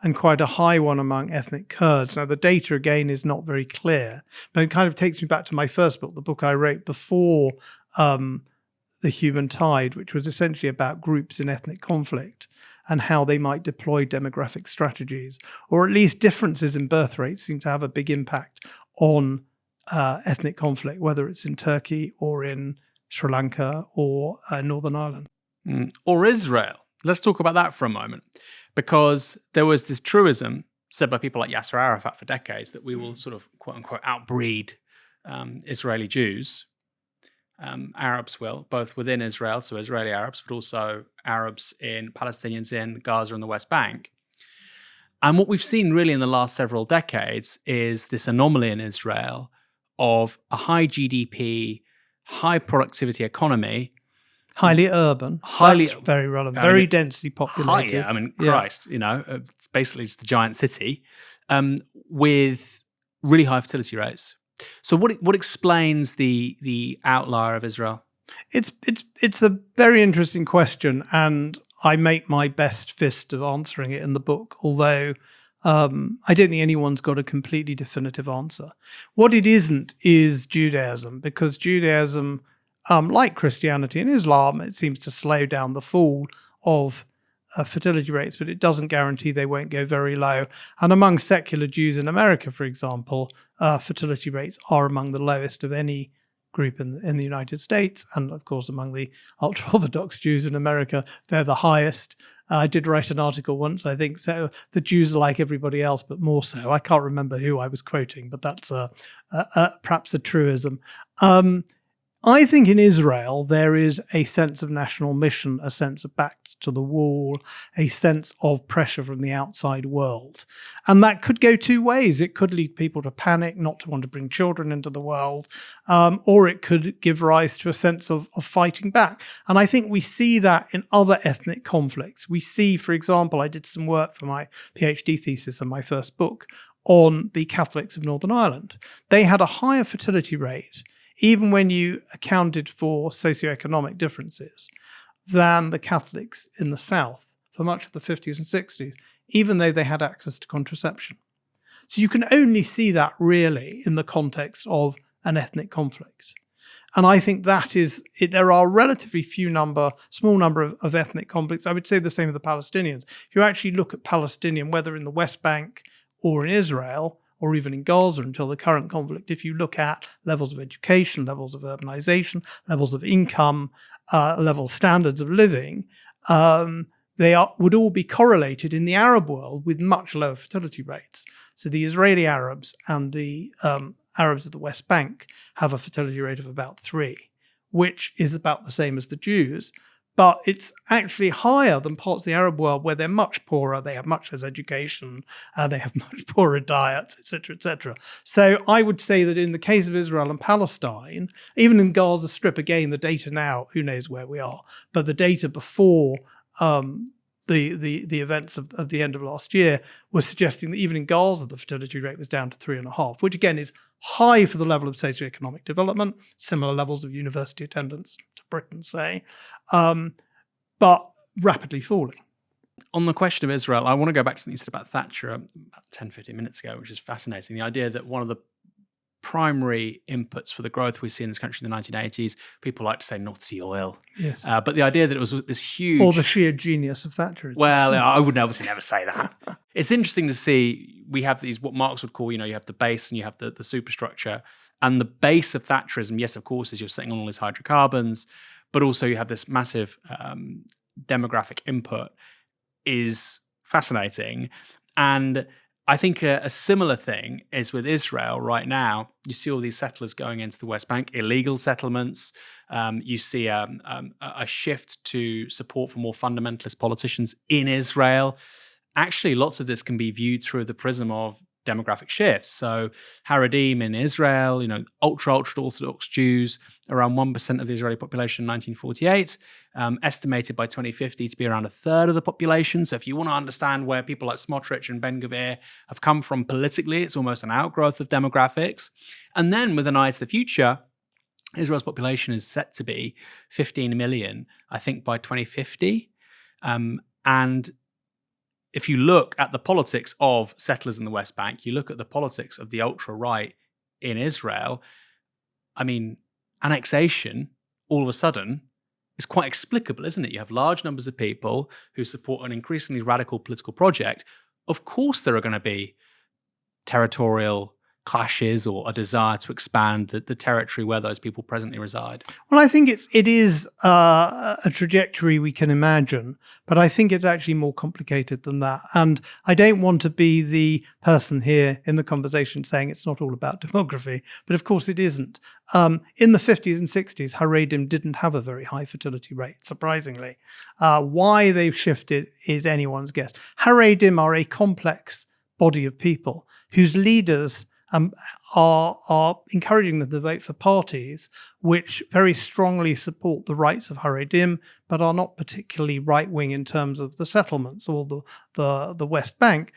and quite a high one among ethnic Kurds. Now, the data, again, is not very clear, but it kind of takes me back to my first book, the book I wrote before The Human Tide, which was essentially about groups in ethnic conflict and how they might deploy demographic strategies, or at least differences in birth rates seem to have a big impact on ethnic conflict, whether it's in Turkey or in Sri Lanka or Northern Ireland. Or Israel. Let's talk about that for a moment, because there was this truism said by people like Yasser Arafat for decades that we will sort of quote unquote outbreed Israeli Jews. Arabs will, both within Israel, so Israeli Arabs, but also Arabs in Palestinians in Gaza and the West Bank. And what we've seen really in the last several decades is this anomaly in Israel of a high GDP, high productivity economy. Highly urban. That's very relevant. Very densely populated. Christ, it's basically just a giant city with really high fertility rates. So what explains the outlier of Israel? It's a very interesting question, and I make my best fist of answering it in the book, although I don't think anyone's got a completely definitive answer. What it isn't is Judaism, because Judaism, like Christianity and Islam, it seems to slow down the fall of fertility rates, but it doesn't guarantee they won't go very low. And among secular Jews in America, for example, fertility rates are among the lowest of any group in the United States. And of course, among the ultra-Orthodox Jews in America, they're the highest. I did write an article once, I think, so the Jews are like everybody else, but more so. I can't remember who I was quoting, but that's perhaps a truism. I think in Israel, there is a sense of national mission, a sense of back to the wall, a sense of pressure from the outside world. And that could go two ways. It could lead people to panic, not to want to bring children into the world, or it could give rise to a sense of fighting back. And I think we see that in other ethnic conflicts. We see, for example, I did some work for my PhD thesis and my first book on the Catholics of Northern Ireland. They had a higher fertility rate, even when you accounted for socioeconomic differences, than the Catholics in the South for much of the 50s and 60s, even though they had access to contraception. So you can only see that really in the context of an ethnic conflict. And I think that is, there are relatively small number of ethnic conflicts. I would say the same of the Palestinians. If you actually look at Palestinian, whether in the West Bank or in Israel, or even in Gaza until the current conflict, if you look at levels of education, levels of urbanization, levels of income, standards of living, would all be correlated in the Arab world with much lower fertility rates. So the Israeli Arabs and the Arabs of the West Bank have a fertility rate of about 3, which is about the same as the Jews. But it's actually higher than parts of the Arab world where they're much poorer, they have much less education, they have much poorer diets, etc., etc. So I would say that in the case of Israel and Palestine, even in Gaza Strip, again, the data now, who knows where we are, but the data before the events of the end of last year was suggesting that even in Gaza, the fertility rate was down to 3.5, which again is high for the level of socioeconomic development, similar levels of university attendance to Britain, say, but rapidly falling. On the question of Israel, I want to go back to something you said about Thatcher about 10, 15 minutes ago, which is fascinating. The idea that one of the primary inputs for the growth we see in this country in the 1980s, people like to say Nazi oil. Yes. But the idea that it was this huge... Or the sheer genius of Thatcher. Well, I would obviously never say that. It's interesting to see, we have these, what Marx would call, you have the base and you have the superstructure. And the base of Thatcherism, yes, of course, is you're sitting on all these hydrocarbons, but also you have this massive demographic input, is fascinating. And I think a similar thing is with Israel right now. You see all these settlers going into the West Bank, illegal settlements. You see a shift to support for more fundamentalist politicians in Israel. Actually, lots of this can be viewed through the prism of demographic shifts. So Haredim in Israel, ultra-Orthodox Jews, around 1% of the Israeli population in 1948, estimated by 2050 to be around a third of the population. So if you want to understand where people like Smotrich and Ben-Gvir have come from politically, it's almost an outgrowth of demographics. And then with an eye to the future, Israel's population is set to be 15 million, I think, by 2050. And if you look at the politics of settlers in the West Bank, you look at the politics of the ultra-right in Israel, I mean, annexation, all of a sudden, is quite explicable, isn't it? You have large numbers of people who support an increasingly radical political project. Of course there are going to be territorial clashes or a desire to expand the territory where those people presently reside. Well, I think it is a trajectory we can imagine, but I think it's actually more complicated than that. And I don't want to be the person here in the conversation saying it's not all about demography, but of course it isn't. In the 50s and 60s, Haredim didn't have a very high fertility rate, surprisingly. Why they've shifted is anyone's guess. Haredim are a complex body of people whose leaders are encouraging them to vote for parties which very strongly support the rights of Haredim, but are not particularly right-wing in terms of the settlements or the West Bank.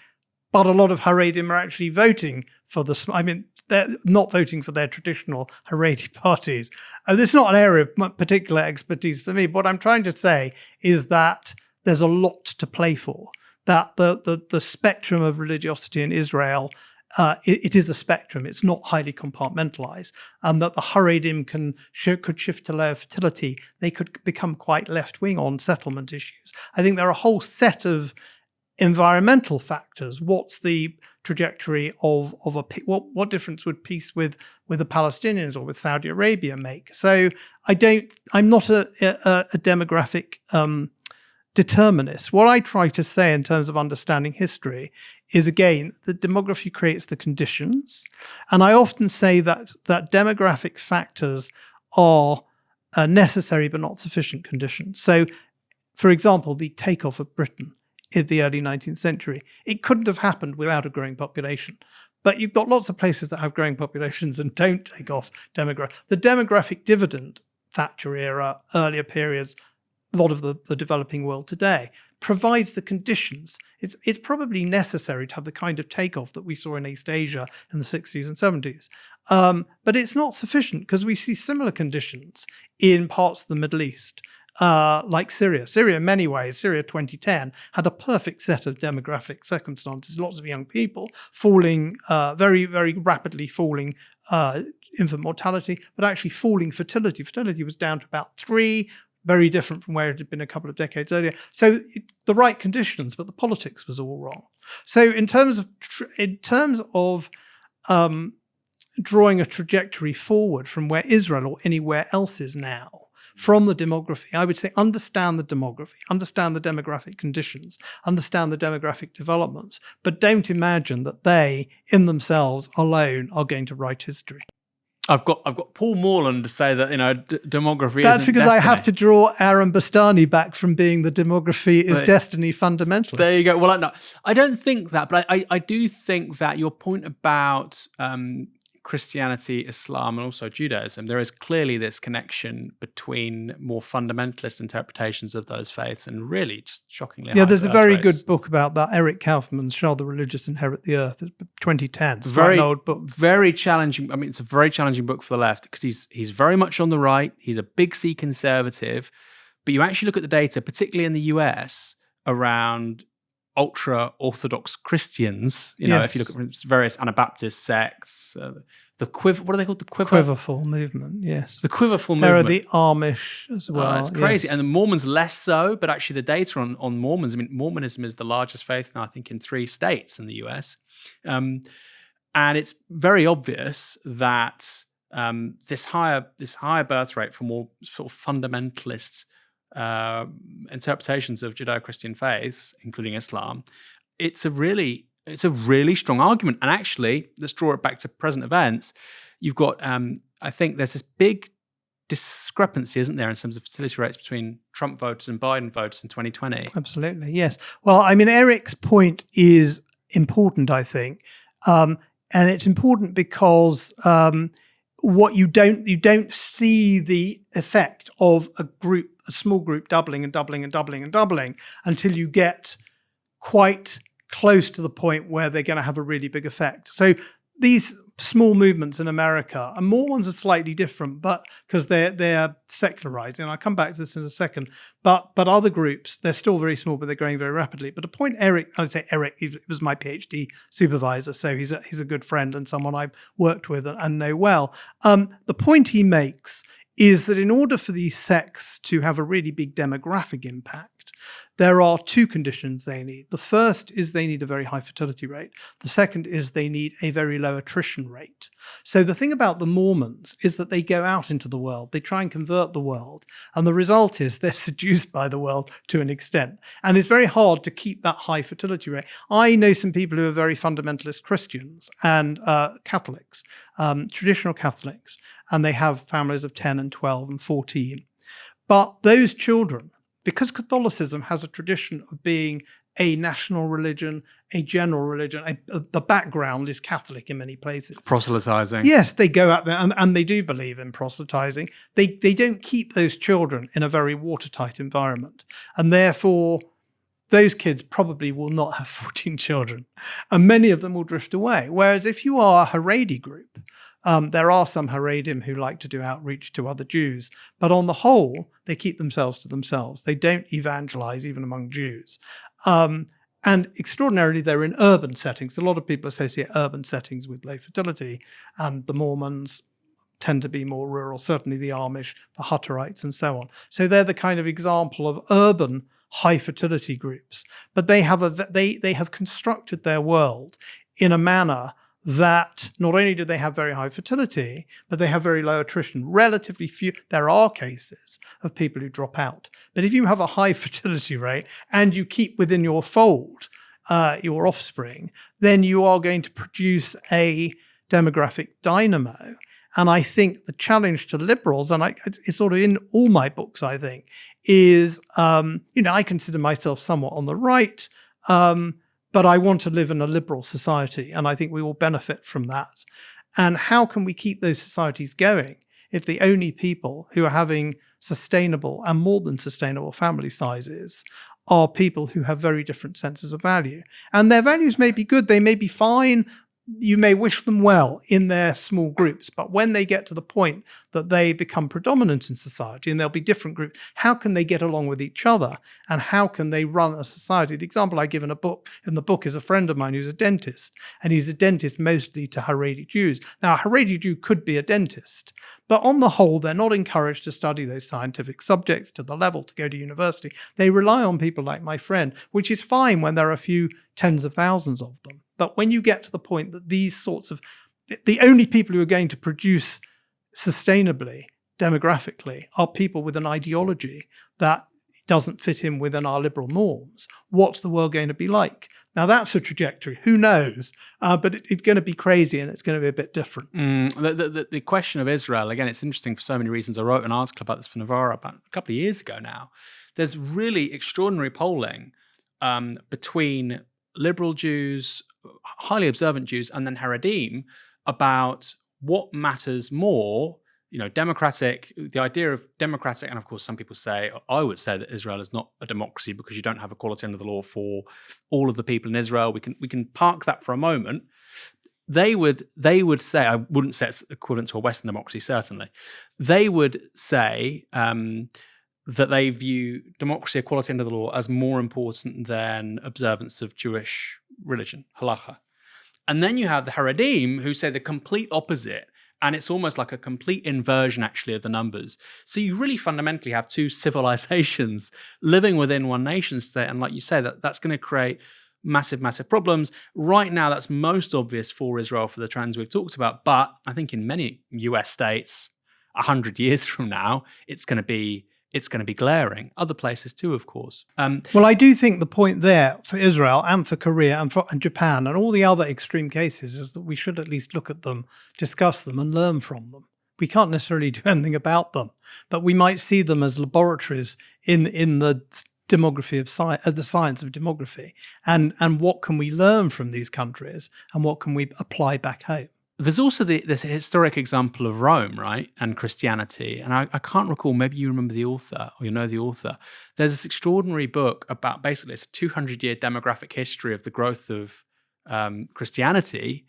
But a lot of Haredim are actually voting for they're not voting for their traditional Haredi parties. This is not an area of particular expertise for me. What I'm trying to say is that there's a lot to play for, that the spectrum of religiosity in Israel it is a spectrum. It's not highly compartmentalized, and that the Haredim could shift to lower fertility. They could become quite left-wing on settlement issues. I think there are a whole set of environmental factors. What's the trajectory of what difference would peace with the Palestinians or with Saudi Arabia make? So I'm not a demographic determinist. What I try to say in terms of understanding history is, again, that demography creates the conditions. And I often say that demographic factors are necessary but not sufficient conditions. So, for example, the takeoff of Britain in the early 19th century, it couldn't have happened without a growing population. But you've got lots of places that have growing populations and don't take off demographic. The demographic dividend, Thatcher era, earlier periods, a lot of the developing world today, provides the conditions. It's probably necessary to have the kind of takeoff that we saw in East Asia in the 60s and 70s. But it's not sufficient because we see similar conditions in parts of the Middle East, like Syria. Syria, in many ways, Syria 2010 had a perfect set of demographic circumstances. Lots of young people falling, very, very rapidly falling infant mortality, but actually falling fertility. Fertility was down to about 3, very different from where it had been a couple of decades earlier. So the right conditions, but the politics was all wrong. So in terms of drawing a trajectory forward from where Israel or anywhere else is now, from the demography, I would say understand the demography, understand the demographic conditions, understand the demographic developments, but don't imagine that they, in themselves alone, are going to write history. I've got Paul Morland to say that demography. That's isn't because destiny. I have to draw Aaron Bastani back from being the demography is destiny fundamentalist. There you go. Well, no, I don't think that, but I do think that your point about Christianity, Islam, and also Judaism, there is clearly this connection between more fundamentalist interpretations of those faiths and really just shockingly high there's a birth very rates. good book about that, Eric Kaufman's Shall the Religious Inherit the Earth, 2010. It's very an old book. Very challenging. I mean, it's a very challenging book for the left because he's very much on the right. He's a big C conservative, but you actually look at the data, particularly in the US, around ultra-Orthodox Christians, if you look at various Anabaptist sects, the quiver, what are they called? The Quiverful movement, yes. The Quiverful movement. There are the Amish as well. It's crazy. Yes. And the Mormons less so, but actually the data on Mormons, I mean, Mormonism is the largest faith now, I think, in 3 states in the US. And it's very obvious that this higher birth rate for more sort of fundamentalist interpretations of Judeo-Christian faiths, including Islam, it's a really It's a really strong argument. And actually, let's draw it back to present events. You've got, I think there's this big discrepancy, isn't there, in terms of fertility rates between Trump voters and Biden voters in 2020? Absolutely, yes. Well, I mean, Eric's point is important, I think. And it's important because what you don't see the effect of a small group doubling and doubling and doubling and doubling until you get quite close to the point where they're going to have a really big effect. So these small movements in America, and Mormons are slightly different, but because they're secularizing. I'll come back to this in a second. But other groups, they're still very small, but they're growing very rapidly. But the point Eric, he was my PhD supervisor, so he's a good friend and someone I've worked with and know well. The point he makes is that in order for these sects to have a really big demographic impact, there are two conditions they need. The first is they need a very high fertility rate. The second is they need a very low attrition rate. So the thing about the Mormons is that they go out into the world. They try and convert the world. And the result is they're seduced by the world to an extent. And it's very hard to keep that high fertility rate. I know some people who are very fundamentalist Christians and Catholics, traditional Catholics, and they have families of 10 and 12 and 14. But those children, because Catholicism has a tradition of being a national religion, a general religion, the background is Catholic in many places. Proselytizing. Yes, they go out there and they do believe in proselytizing. They don't keep those children in a very watertight environment. And therefore, those kids probably will not have 14 children. And many of them will drift away. Whereas if you are a Haredi group, there are some Haredim who like to do outreach to other Jews, but on the whole, they keep themselves to themselves. They don't evangelize even among Jews. And extraordinarily, they're in urban settings. A lot of people associate urban settings with low fertility, and the Mormons tend to be more rural, certainly the Amish, the Hutterites, and so on. So they're the kind of example of urban high fertility groups. But they have constructed their world in a manner that not only do they have very high fertility, but they have very low attrition. Relatively few, there are cases of people who drop out. But if you have a high fertility rate and you keep within your fold your offspring, then you are going to produce a demographic dynamo. And I think the challenge to liberals, and it's sort of in all my books, I think, is, I consider myself somewhat on the right, but I want to live in a liberal society, and I think we will benefit from that. And how can we keep those societies going if the only people who are having sustainable and more than sustainable family sizes are people who have very different senses of value? And their values may be good, they may be fine, you may wish them well in their small groups, but when they get to the point that they become predominant in society and there'll be different groups, how can they get along with each other and how can they run a society? The example I give in the book is a friend of mine who's a dentist, and he's a dentist mostly to Haredi Jews. Now, a Haredi Jew could be a dentist, but on the whole, they're not encouraged to study those scientific subjects to the level to go to university. They rely on people like my friend, which is fine when there are a few tens of thousands of them. But when you get to the point that these sorts of, the only people who are going to produce sustainably, demographically, are people with an ideology that doesn't fit in within our liberal norms, what's the world going to be like? Now, that's a trajectory. Who knows? But it's going to be crazy and it's going to be a bit different. The question of Israel, again, it's interesting for so many reasons. I wrote an article about this for Novara about a couple of years ago now. There's really extraordinary polling between liberal Jews, highly observant Jews, and then Haredim about what matters more, democratic, the idea of democratic, and of course some people say, I would say that Israel is not a democracy because you don't have equality under the law for all of the people in Israel. We can park that for a moment. They would say, I wouldn't say it's equivalent to a Western democracy, certainly. They would say that they view democracy, equality under the law as more important than observance of Jewish religion, halacha. And then you have the Haredim who say the complete opposite, and it's almost like a complete inversion actually of the numbers. So you really fundamentally have two civilizations living within one nation state, and like you say, that's going to create massive, massive problems. Right now, that's most obvious for Israel for the trends we've talked about, but I think in many US states, 100 years from now, it's going to be it's going to be glaring. Other places too, of course. Well, I do think the point there for Israel and for Korea and Japan and all the other extreme cases is that we should at least look at them, discuss them, and learn from them. We can't necessarily do anything about them, but we might see them as laboratories in the demography of the science of demography, and what can we learn from these countries and what can we apply back home. There's also this historic example of Rome, right, and Christianity. And I can't recall, maybe you remember the author or you know the author. There's this extraordinary book about, basically, it's a 200-year demographic history of the growth of Christianity.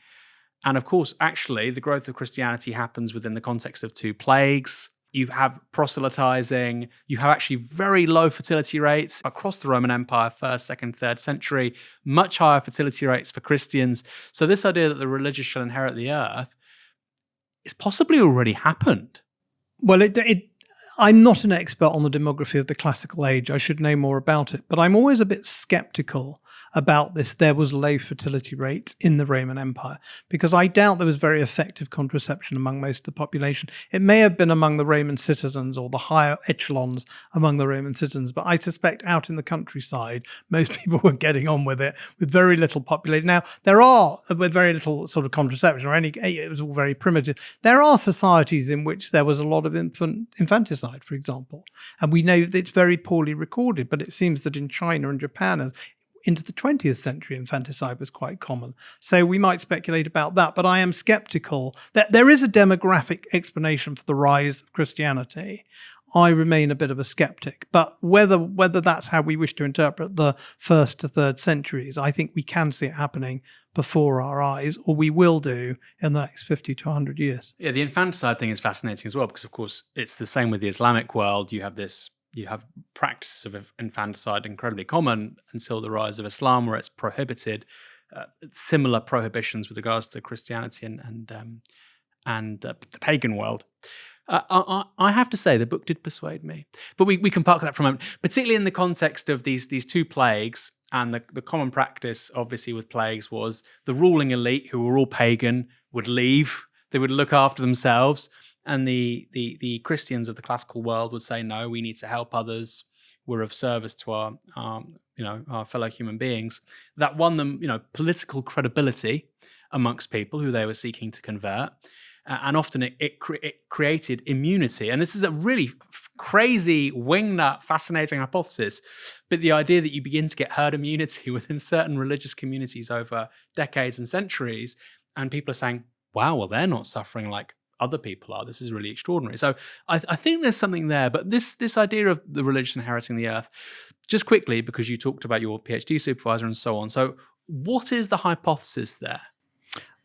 And of course, actually, the growth of Christianity happens within the context of 2 plagues. You have proselytizing, you have actually very low fertility rates across the Roman Empire, 1st, 2nd, 3rd century, much higher fertility rates for Christians. So this idea that the religious shall inherit the earth is possibly already happened. Well, I'm not an expert on the demography of the classical age. I should know more about it, but I'm always a bit skeptical about this. There was low fertility rates in the Roman Empire because I doubt there was very effective contraception among most of the population. It may have been among the Roman citizens or the higher echelons among the Roman citizens, but I suspect out in the countryside, most people were getting on with it with very little population. Now, there are, with very little sort of contraception or it was all very primitive. There are societies in which there was a lot of infanticide, for example, and we know that it's very poorly recorded, but it seems that in China and Japan, into the 20th century, infanticide was quite common. So we might speculate about that, but I am skeptical that there is a demographic explanation for the rise of Christianity. I remain a bit of a skeptic, but whether that's how we wish to interpret the 1st to 3rd centuries, I think we can see it happening before our eyes, or we will do in the next 50 to 100 years. Yeah, the infanticide thing is fascinating as well, because of course it's the same with the Islamic world. You have practices of infanticide incredibly common until the rise of Islam, where it's prohibited. Similar prohibitions with regards to Christianity and the pagan world. I have to say, the book did persuade me, but we can park that for a moment. Particularly in the context of these 2 plagues, and the common practice, obviously, with plagues was the ruling elite, who were all pagan, would leave. They would look after themselves. And the Christians of the classical world would say, no, we need to help others. We're of service to our fellow human beings. That won them, political credibility amongst people who they were seeking to convert. And often it created immunity. And this is a really crazy, wingnut, fascinating hypothesis. But the idea that you begin to get herd immunity within certain religious communities over decades and centuries, and people are saying, wow, well, they're not suffering like other people are. This is really extraordinary. So I think there's something there. But this idea of the religion inheriting the earth, just quickly, because you talked about your PhD supervisor and so on. So what is the hypothesis there?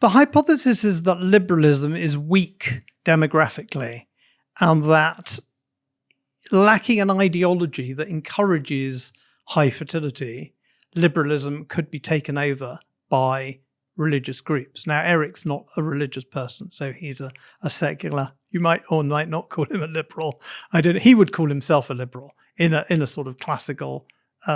The hypothesis is that liberalism is weak demographically, and that lacking an ideology that encourages high fertility, liberalism could be taken over by religious groups. Now, Eric's not a religious person, so he's a secular. You might or might not call him a liberal. He would call himself a liberal in a sort of classical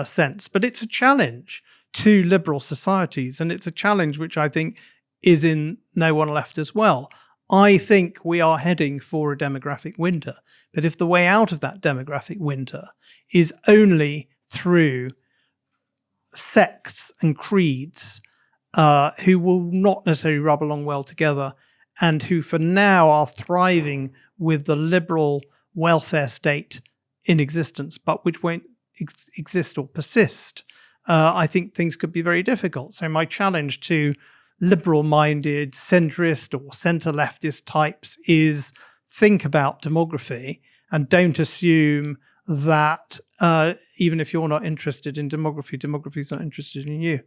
sense. But it's a challenge to liberal societies, and it's a challenge which I think is in No One Left as well. I think we are heading for a demographic winter. But if the way out of that demographic winter is only through sects and creeds who will not necessarily rub along well together, and who for now are thriving with the liberal welfare state in existence, but which won't exist or persist, I think things could be very difficult. So my challenge to liberal-minded, centrist or centre-leftist types is think about demography and don't assume that even if you're not interested in demography, demography is not interested in you.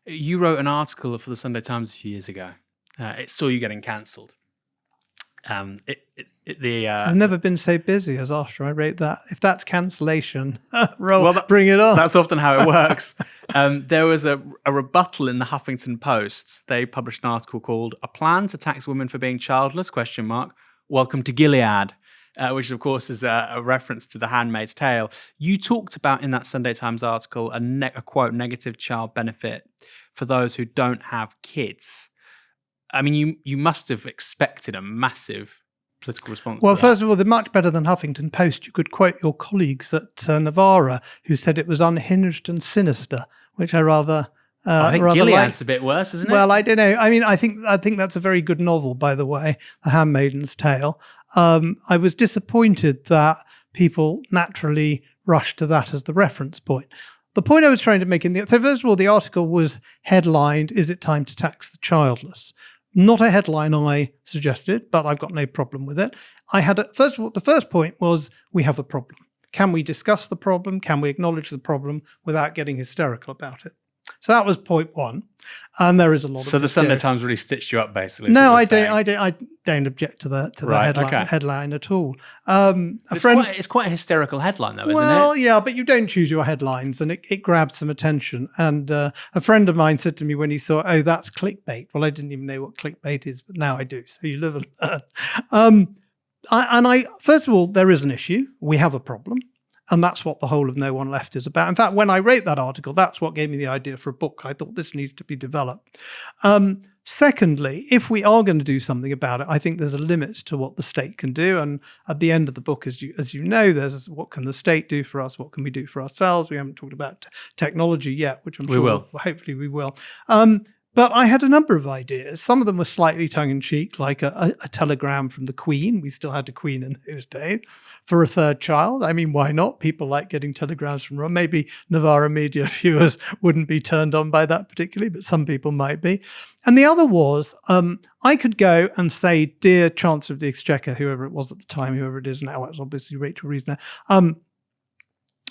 You wrote an article for the Sunday Times a few years ago. It saw you getting cancelled. I've never been so busy as after I wrote that. If that's cancellation, bring it on. That's often how it works. There was a rebuttal in the Huffington Post. They published an article called "A Plan to Tax Women for Being Childless?" Welcome to Gilead, which of course is a reference to The Handmaid's Tale. You talked about in that Sunday Times article a quote, negative child benefit for those who don't have kids. I mean, you must have expected a massive political response Well, to that? first of all, they're much better than Huffington Post. You could quote your colleagues at Novara, who said it was unhinged and sinister, which I rather I think rather Gilead's a bit worse, isn't it? Well, I don't know. I mean, I think that's a very good novel, by the way, The Handmaid's Tale. I was disappointed that people naturally rushed to that as the reference point. The point I was trying to make so first of all, the article was headlined, "Is it time to tax the childless?" Not a headline I suggested, but I've got no problem with it. First of all, the first point was, we have a problem. Can we discuss the problem? Can we acknowledge the problem without getting hysterical about it? So that was point one, and there is a lot. So of the Sunday Times really stitched you up, basically. No, I don't object to the Right, headline at all. It's quite a hysterical headline, though, isn't it? Well, yeah, but you don't choose your headlines, and it grabbed some attention. And a friend of mine said to me when he saw, "Oh, that's clickbait." Well, I didn't even know what clickbait is, but now I do. So you live and learn. First of all, there is an issue. We have a problem. And that's what the whole of No One Left is about. In fact, when I wrote that article, that's what gave me the idea for a book. I thought this needs to be developed. Secondly, if we are going to do something about it, I think there's a limit to what the state can do. And at the end of the book, as you know, there's what can the state do for us? What can we do for ourselves? We haven't talked about technology yet, which I'm sure will. Hopefully we will. But I had a number of ideas. Some of them were slightly tongue-in-cheek, like a telegram from the Queen. We still had a Queen in those days for a third child. I mean, why not? People like getting telegrams from Rome. Maybe Novara media viewers wouldn't be turned on by that particularly, but some people might be. And the other was, I could go and say, "Dear Chancellor of the Exchequer," whoever it was at the time, whoever it is now, it's obviously Rachel Reeves now,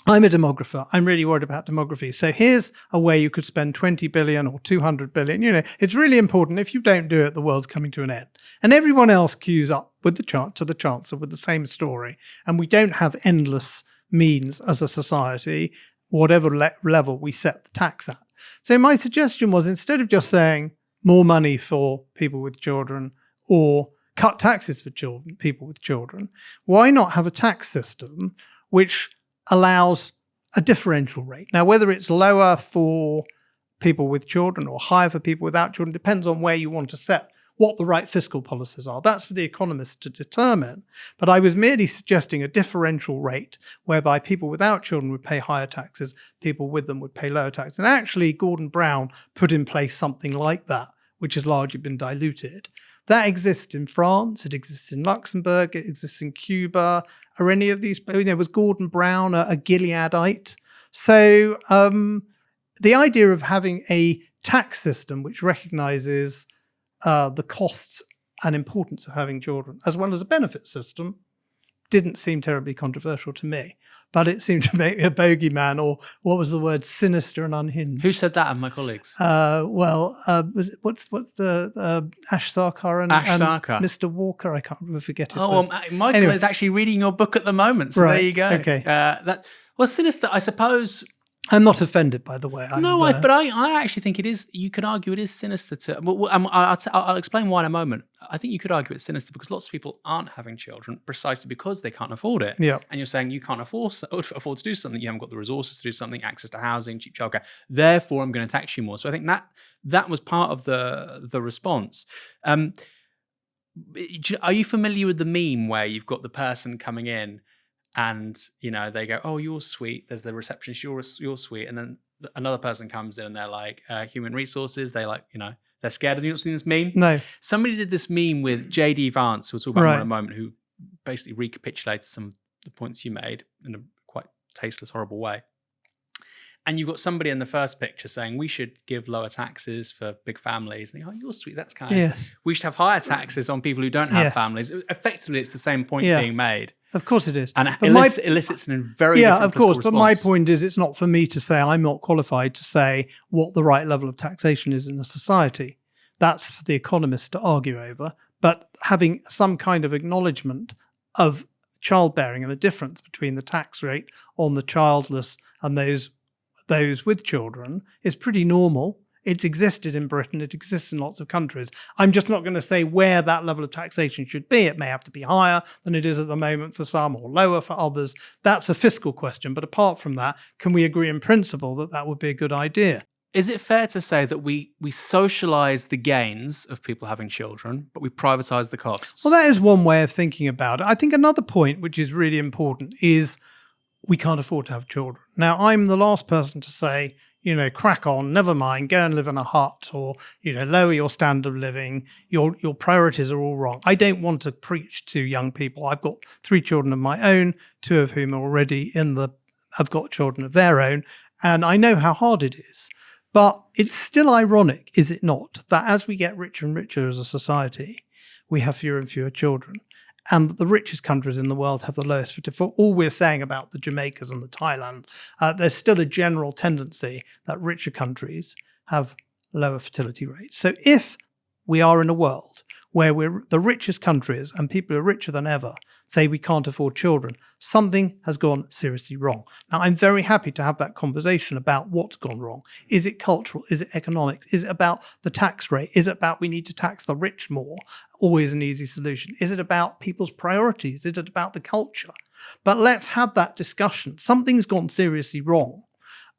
I'm a demographer. I'm really worried about demography. So here's a way you could spend 20 billion or 200 billion. You know, it's really important. If you don't do it, the world's coming to an end. And everyone else queues up with the Chancellor with the same story. And we don't have endless means as a society, whatever level we set the tax at. So my suggestion was, instead of just saying more money for people with children or cut taxes for people with children, why not have a tax system which allows a differential rate? Now, whether it's lower for people with children or higher for people without children depends on where you want to set what the right fiscal policies are. That's for the economists to determine. But I was merely suggesting a differential rate whereby people without children would pay higher taxes, people with them would pay lower taxes. And actually, Gordon Brown put in place something like that, which has largely been diluted. That exists in France, it exists in Luxembourg, it exists in Cuba. Are any of these, was Gordon Brown a Gileadite? So the idea of having a tax system which recognizes the costs and importance of having children, as well as a benefit system, didn't seem terribly controversial to me, but it seemed to make me a bogeyman, or what was the word, sinister and unhinged. Who said that of my colleagues? What's the Ash Sarkar and Mr. Walker? I can't forget his name. Michael is actually reading your book at the moment, so there you go. Okay. Sinister, I suppose. I'm not offended, by the way. But I actually think it is. You could argue it is sinister I'll explain why in a moment. I think you could argue it's sinister because lots of people aren't having children precisely because they can't afford it. Yeah. And you're saying you can't afford to do something. You haven't got the resources to do something, access to housing, cheap childcare. Therefore, I'm going to tax you more. So I think that was part of the response. Are you familiar with the meme where you've got the person coming in and, they go, "Oh, you're sweet." There's the receptionist, you're sweet. And then another person comes in and they're like, human resources. They they're scared of you. Not seen this meme? No. Somebody did this meme with JD Vance, we'll talk about more in a moment, who basically recapitulated some of the points you made in a quite tasteless, horrible way. And you've got somebody in the first picture saying we should give lower taxes for big families. And they go, "Oh, you're sweet. That's kind. Yeah. We should have higher taxes on people who don't have families." Effectively, it's the same point being made. Of course it is. And elicits a very different of course. response. But my point is, it's not for me to say. I'm not qualified to say what the right level of taxation is in a society. That's for the economists to argue over. But having some kind of acknowledgement of childbearing and the difference between the tax rate on the childless and those with children is pretty normal. It's existed in Britain. It exists in lots of countries. I'm just not going to say where that level of taxation should be. It may have to be higher than it is at the moment for some or lower for others. That's a fiscal question. But apart from that, can we agree in principle that that would be a good idea? Is it fair to say that we socialize the gains of people having children, but we privatize the costs? Well, that is one way of thinking about it. I think another point which is really important is we can't afford to have children. Now, I'm the last person to say, crack on, never mind, go and live in a hut, or, lower your standard of living. Your priorities are all wrong. I don't want to preach to young people. I've got 3 children of my own, 2 of whom are already have got children of their own, and I know how hard it is. But it's still ironic, is it not, that as we get richer and richer as a society, we have fewer and fewer children. And the richest countries in the world have the lowest. For all we're saying about the Jamaicas and the Thailand, there's still a general tendency that richer countries have lower fertility rates. So if we are in a world where we're the richest countries and people who are richer than ever say we can't afford children, something has gone seriously wrong. Now, I'm very happy to have that conversation about what's gone wrong. Is it cultural? Is it economic? Is it about the tax rate? Is it about we need to tax the rich more? Always an easy solution. Is it about people's priorities? Is it about the culture? But let's have that discussion. Something's gone seriously wrong.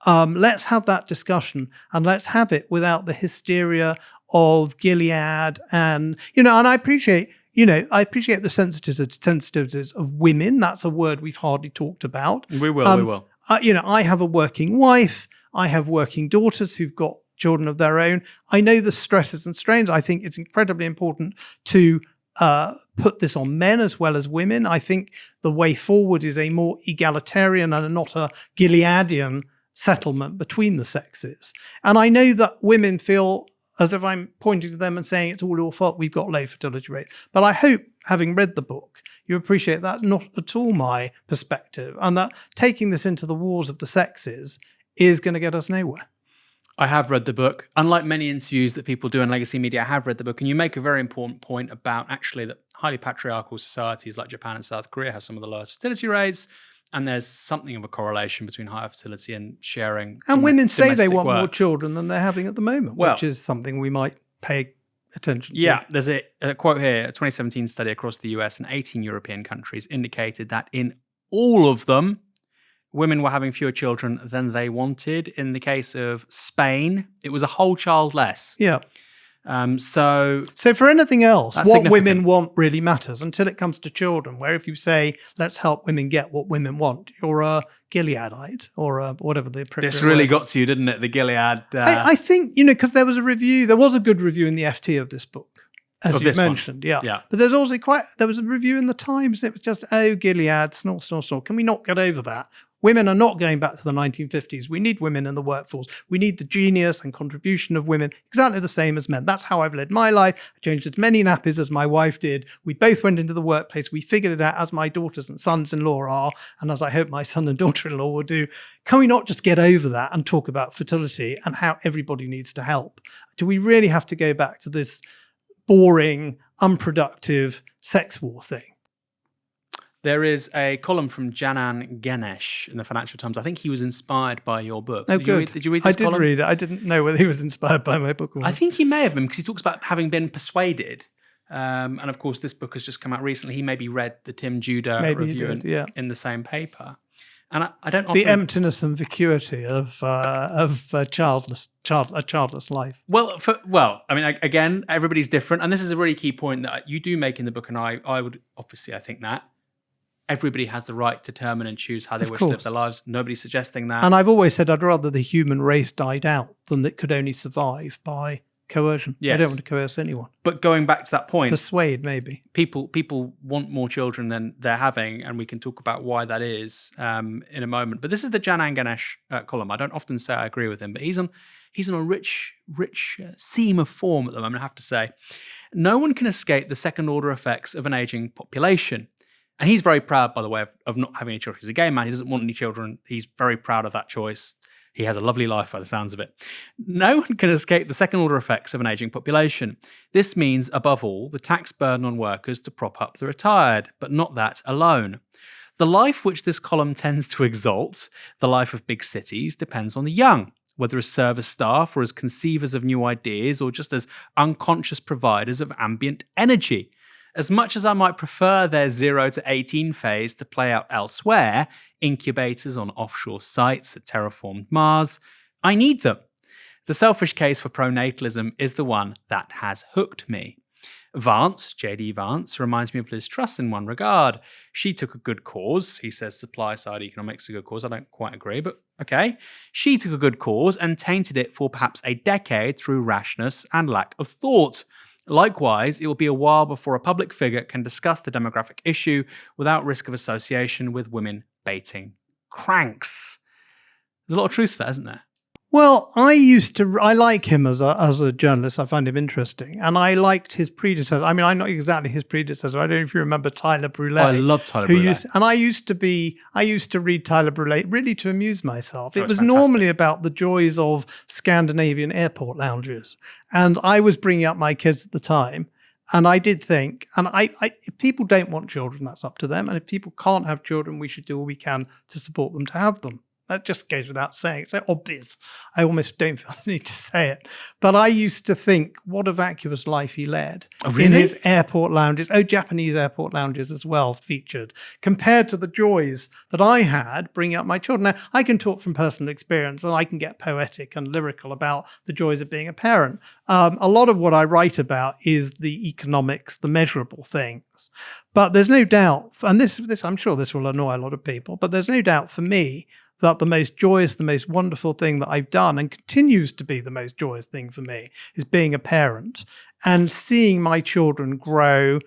Let's have that discussion, and let's have it without the hysteria of Gilead and I appreciate the sensitivities of women. That's a word we've hardly talked about. We will. I have a working wife. I have working daughters who've got children of their own. I know the stresses and strains. I think it's incredibly important to put this on men as well as women. I think the way forward is a more egalitarian and not a Gileadian settlement between the sexes. And I know that women feel as if I'm pointing to them and saying it's all your fault, we've got low fertility rates. But I hope, having read the book, you appreciate that's not at all my perspective, and that taking this into the wars of the sexes is going to get us nowhere. I have read the book. Unlike many interviews that people do in legacy media, I have read the book. And you make a very important point about actually that highly patriarchal societies like Japan and South Korea have some of the lowest fertility rates. And there's something of a correlation between higher fertility and sharing. And women say they want work. more children than they're having at the moment, which is something we might pay attention to. Yeah, there's a quote here. A 2017 study across the US and 18 European countries indicated that in all of them, women were having fewer children than they wanted. In the case of Spain, it was a whole child less. Yeah. So for anything else, what women want really matters until it comes to children, where if you say, let's help women get what women want, you're a Gileadite or whatever the appropriate This really word got is. to you, didn't it? The Gilead. I think, because there was a good review in the FT of this book, as you mentioned. Yeah. But there was a review in the Times. It was just, Gilead, snort, snort, snort. Can we not get over that? Women are not going back to the 1950s. We need women in the workforce. We need the genius and contribution of women exactly the same as men. That's how I've led my life. I changed as many nappies as my wife did. We both went into the workplace. We figured it out as my daughters and sons-in-law are, and as I hope my son and daughter-in-law will do. Can we not just get over that and talk about fertility and how everybody needs to help? Do we really have to go back to this boring, unproductive sex war thing? There is a column from Janan Ganesh in the Financial Times. I think he was inspired by your book. Oh, good. Did you read this column? I did read it. I didn't know whether he was inspired by my book or not. I think he may have been, because he talks about having been persuaded. And of course, this book has just come out recently. He maybe read the Tim Judah review in the same paper. And I don't often... The emptiness and vacuity of a childless life. Well, I mean, again, everybody's different. And this is a really key point that you do make in the book. And I would, obviously, I think that everybody has the right to determine and choose how they wish to live their lives. Nobody's suggesting that. And I've always said I'd rather the human race died out than that could only survive by coercion. Yes. I don't want to coerce anyone. But going back to that point, persuade maybe. People want more children than they're having, and we can talk about why that is in a moment. But this is the Janan Ganesh column. I don't often say I agree with him, but he's on a rich seam of form at the moment, I have to say. No one can escape the second-order effects of an aging population. And he's very proud, by the way, of not having any children. He's a gay man. He doesn't want any children. He's very proud of that choice. He has a lovely life by the sounds of it. No one can escape the second-order effects of an aging population. This means, above all, the tax burden on workers to prop up the retired, but not that alone. The life which this column tends to exalt, the life of big cities, depends on the young, whether as service staff or as conceivers of new ideas or just as unconscious providers of ambient energy. As much as I might prefer their 0 to 18 phase to play out elsewhere, incubators on offshore sites at terraformed Mars, I need them. The selfish case for pronatalism is the one that has hooked me. Vance, J.D. Vance, reminds me of Liz Truss in one regard. She took a good cause. He says supply-side economics is a good cause. I don't quite agree, but okay. She took a good cause and tainted it for perhaps a decade through rashness and lack of thought. Likewise, it will be a while before a public figure can discuss the demographic issue without risk of association with women baiting cranks. There's a lot of truth to that, isn't there? Well, I like him as a journalist. I find him interesting. And I liked his predecessor. I mean, I'm not exactly his predecessor. I don't know if you remember Tyler Brûlé. I love Tyler Brûlé. I used to read Tyler Brûlé really to amuse myself. It was fantastic. normally about the joys of Scandinavian airport lounges. And I was bringing up my kids at the time. And I did think, and if people don't want children, that's up to them. And if people can't have children, we should do all we can to support them to have them. That just goes without saying. It's so obvious. I almost don't feel the need to say it. But I used to think, what a vacuous life he led. Oh, really? In his airport lounges. Oh, Japanese airport lounges as well featured, compared to the joys that I had bringing up my children. Now, I can talk from personal experience, and I can get poetic and lyrical about the joys of being a parent. A lot of what I write about is the economics, the measurable things. But there's no doubt, and this I'm sure this will annoy a lot of people, but there's no doubt for me that the most joyous, the most wonderful thing that I've done, and continues to be the most joyous thing for me, is being a parent and seeing my children grow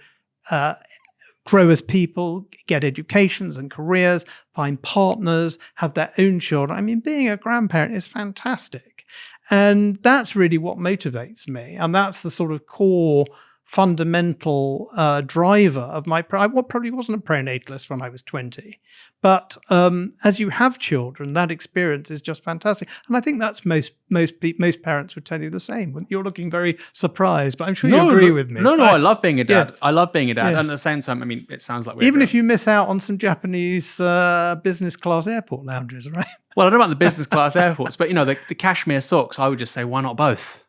as people, get educations and careers, find partners, have their own children. I mean, being a grandparent is fantastic. And that's really what motivates me. And that's the sort of core fundamental driver of my I probably wasn't a pronatalist when I was 20, but as you have children, that experience is just fantastic, and I think that's most parents would tell you the same. You're looking very surprised, but I'm sure you agree with me. No, I love being a dad. Yeah. I love being a dad, Yes. and at the same time, I mean, it sounds like even if you miss out on some Japanese business class airport lounges, right? Well, I don't know about the business class airports, but the cashmere socks, I would just say, why not both?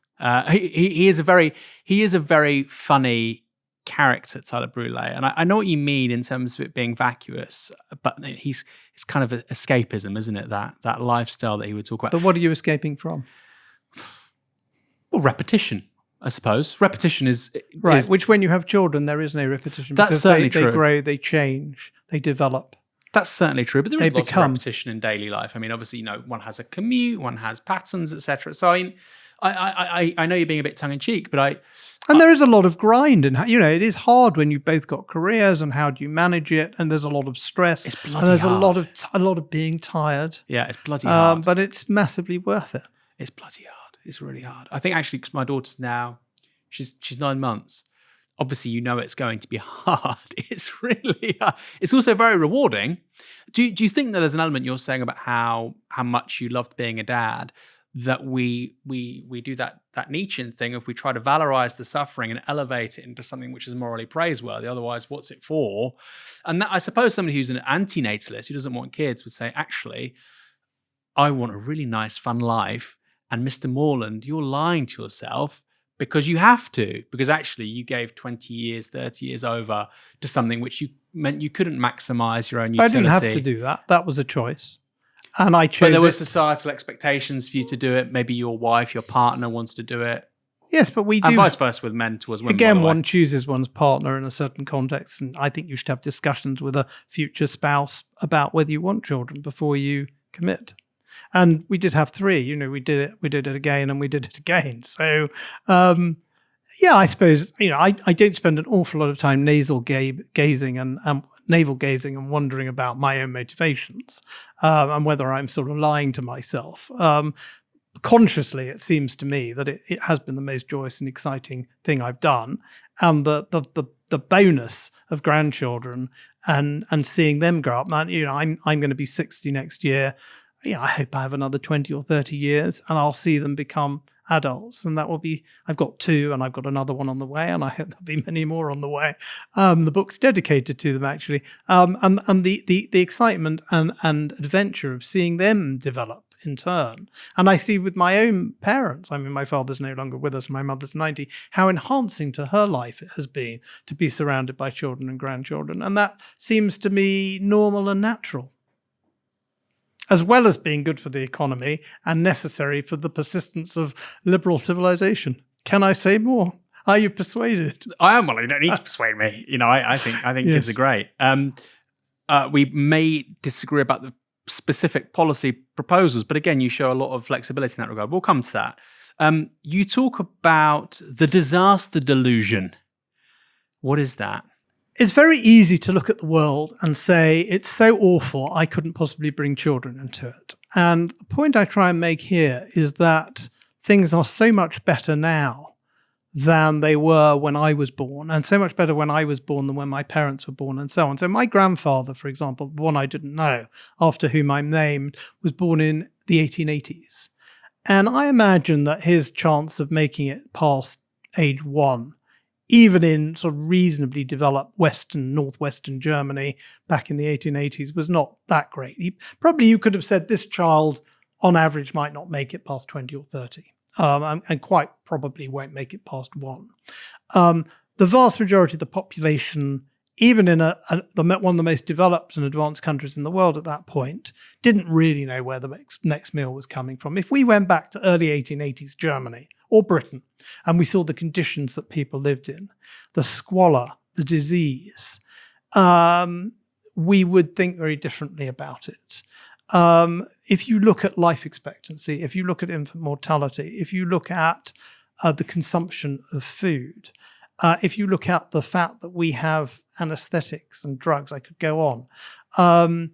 He is a very funny character, Tyler Brûlé, and I know what you mean in terms of it being vacuous, but it's kind of escapism, isn't it? That lifestyle that he would talk about. But what are you escaping from? Well, repetition, I suppose. Repetition is right. Which, when you have children, there is no repetition. That's because certainly they true. grow, they change, they develop. That's certainly true, but there is lots of repetition in daily life. I mean, obviously, one has a commute, one has patterns, etc. So, I mean, I know you're being a bit tongue-in-cheek, but there is a lot of grind, and it is hard when you've both got careers, and how do you manage it? And there's a lot of stress. It's bloody and there's hard. a lot of being tired. Yeah, it's bloody hard. But it's massively worth it. It's bloody hard. It's really hard. I think actually, because my daughter's now, she's 9 months. Obviously, it's going to be hard. It's really hard. It's also very rewarding. Do you think that there's an element you're saying about how much you loved being a dad, that we do that Nietzschean thing if we try to valorize the suffering and elevate it into something which is morally praiseworthy? Otherwise, what's it for? And that, I suppose somebody who's an anti-natalist, who doesn't want kids, would say, actually, I want a really nice, fun life. And Mr. Morland, you're lying to yourself, because you have to, because actually you gave 20 years, 30 years over to something which meant you couldn't maximize your own utility. I didn't have to do that. That was a choice. And I chose But there were it. societal expectations for you to do it. Maybe your wife, your partner wants to do it. Yes, but we do. And vice versa with men towards women. Again, by the way. one chooses one's partner in a certain context. And I think you should have discussions with a future spouse about whether you want children before you commit. And we did have 3, we did it again, and we did it again. So, I suppose, I don't spend an awful lot of time navel gazing and wondering about my own motivations, and whether I'm sort of lying to myself. Consciously, it seems to me that it has been the most joyous and exciting thing I've done. And the bonus of grandchildren and seeing them grow up. Man, I'm going to be 60 next year. I hope I have another 20 or 30 years, and I'll see them become adults. And that will be, I've got 2, and I've got another one on the way, and I hope there'll be many more on the way. The book's dedicated to them, actually. And the excitement and adventure of seeing them develop in turn. And I see with my own parents, I mean, my father's no longer with us, my mother's 90, how enhancing to her life it has been to be surrounded by children and grandchildren. And that seems to me normal and natural. as well as being good for the economy and necessary for the persistence of liberal civilization. Can I say more? Are you persuaded? I am. Well, you don't need to persuade me. I think kids are great. We may disagree about the specific policy proposals, but again, you show a lot of flexibility in that regard. We'll come to that. You talk about the disaster delusion. What is that? It's very easy to look at the world and say, it's so awful, I couldn't possibly bring children into it. And the point I try and make here is that things are so much better now than they were when I was born, and so much better when I was born than when my parents were born, and so on. So my grandfather, for example, the one I didn't know, after whom I'm named, was born in the 1880s. And I imagine that his chance of making it past age 1, even in sort of reasonably developed northwestern Germany back in the 1880s, was not that great. You could have said this child, on average, might not make it past 20 or 30. And quite probably won't make it past 1. The vast majority of the population, even in one of the most developed and advanced countries in the world at that point, didn't really know where the next meal was coming from. If we went back to early 1880s Germany or Britain and we saw the conditions that people lived in, the squalor, the disease, we would think very differently about it. If you look at life expectancy, if you look at infant mortality, if you look at the consumption of food, if you look at the fact that we have anesthetics and drugs, I could go on.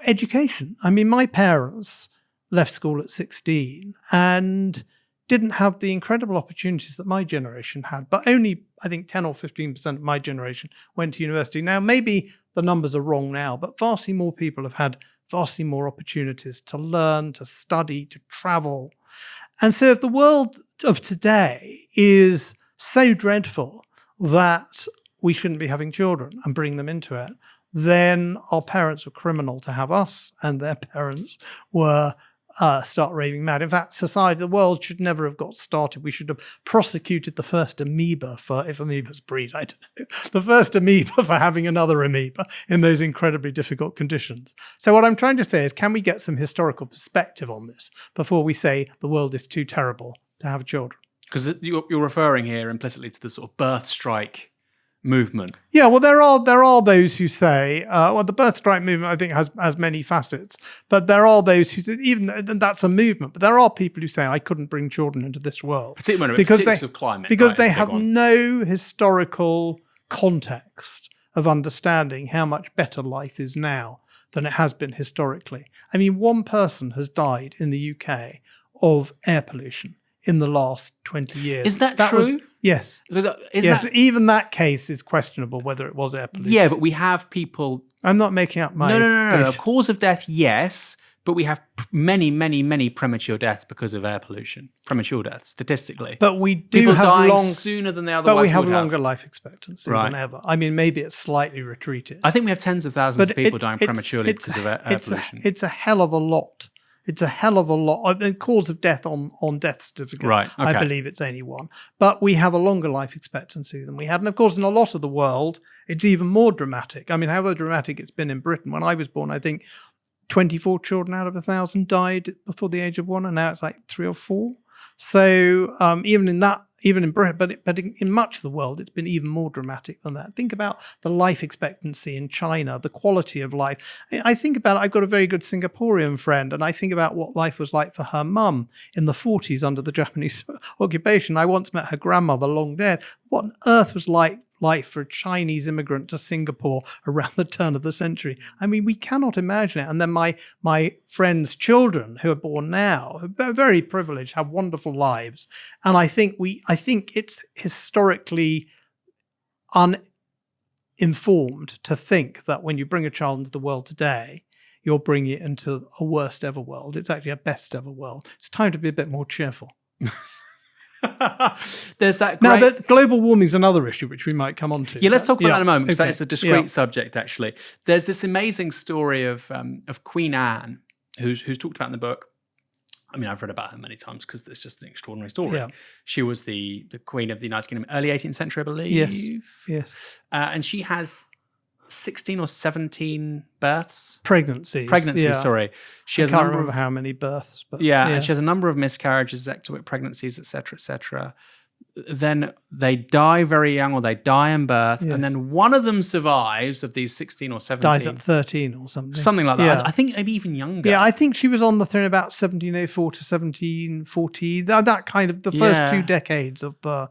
Education. I mean, my parents left school at 16 and didn't have the incredible opportunities that my generation had, but only, I think, 10 or 15% of my generation went to university. Now, maybe the numbers are wrong now, but vastly more people have had vastly more opportunities to learn, to study, to travel. And so if the world of today is so dreadful that we shouldn't be having children and bring them into it, then our parents were criminal to have us, and their parents were start raving mad. In fact, the world should never have got started. We should have prosecuted the first amoeba if amoebas breed, I don't know, the first amoeba for having another amoeba in those incredibly difficult conditions. So what I'm trying to say is, can we get some historical perspective on this before we say the world is too terrible to have children? Because you're referring here implicitly to the sort of birth strike movement. Yeah, well, there are those who say, the birth strike movement, I think, has many facets, but there are those who say, even that's a movement, but there are people who say, I couldn't bring children into this world. Particularly because of climate. Because right, they have no historical context of understanding how much better life is now than it has been historically. I mean, one person has died in the UK of air pollution in the last 20 years. Is that true? Yes. Even that case is questionable whether it was air pollution. Yeah, but we have people... I'm not making up my... No. Cause of death, yes, but we have many, many, many premature deaths because of air pollution. Premature deaths, statistically. But we do people have dying sooner than they otherwise would have. But we have longer life expectancy than ever. I mean, maybe it's slightly retreated. I think we have tens of thousands of people dying prematurely because of air pollution. It's a hell of a lot. It's a hell of a lot. The cause of death on death certificate, right, okay. I believe it's only 1. But we have a longer life expectancy than we had. And of course, in a lot of the world, it's even more dramatic. I mean, however dramatic it's been in Britain. When I was born, I think 24 children out of 1,000 died before the age of 1, and now it's like 3 or 4. So even in Britain, but in much of the world, it's been even more dramatic than that. Think about the life expectancy in China, the quality of life. I think about it, I've got a very good Singaporean friend, and I think about what life was like for her mum in the 40s under the Japanese occupation. I once met her grandmother, long dead. What on earth was life for a Chinese immigrant to Singapore around the turn of the century? I mean, we cannot imagine it. And then my friends' children who are born now, are very privileged, have wonderful lives. And I think it's historically uninformed to think that when you bring a child into the world today, you're bringing it into a worst ever world. It's actually a best ever world. It's time to be a bit more cheerful. There's that now that global warming is another issue which we might come on to. Yeah, let's talk about that in a moment, because that is a discrete subject. Actually, there's this amazing story of Queen Anne, who's talked about in the book. I mean, I've read about her many times because it's just an extraordinary story. Yeah. She was the Queen of the United Kingdom, early 18th century, I believe. Yes. And she has 16 or 17 births. Pregnancies, Sorry. She I has can't a number remember of how many births, but and she has a number of miscarriages, ectopic pregnancies, etc., etc. Then they die very young, or they die in birth, Yeah. and then one of them survives of these 16 or 17. dies at 13 or something. Something like that. Yeah. I think maybe even younger. Yeah, I think she was on the throne about 1704 to 1740. That kind of the first 2 decades of the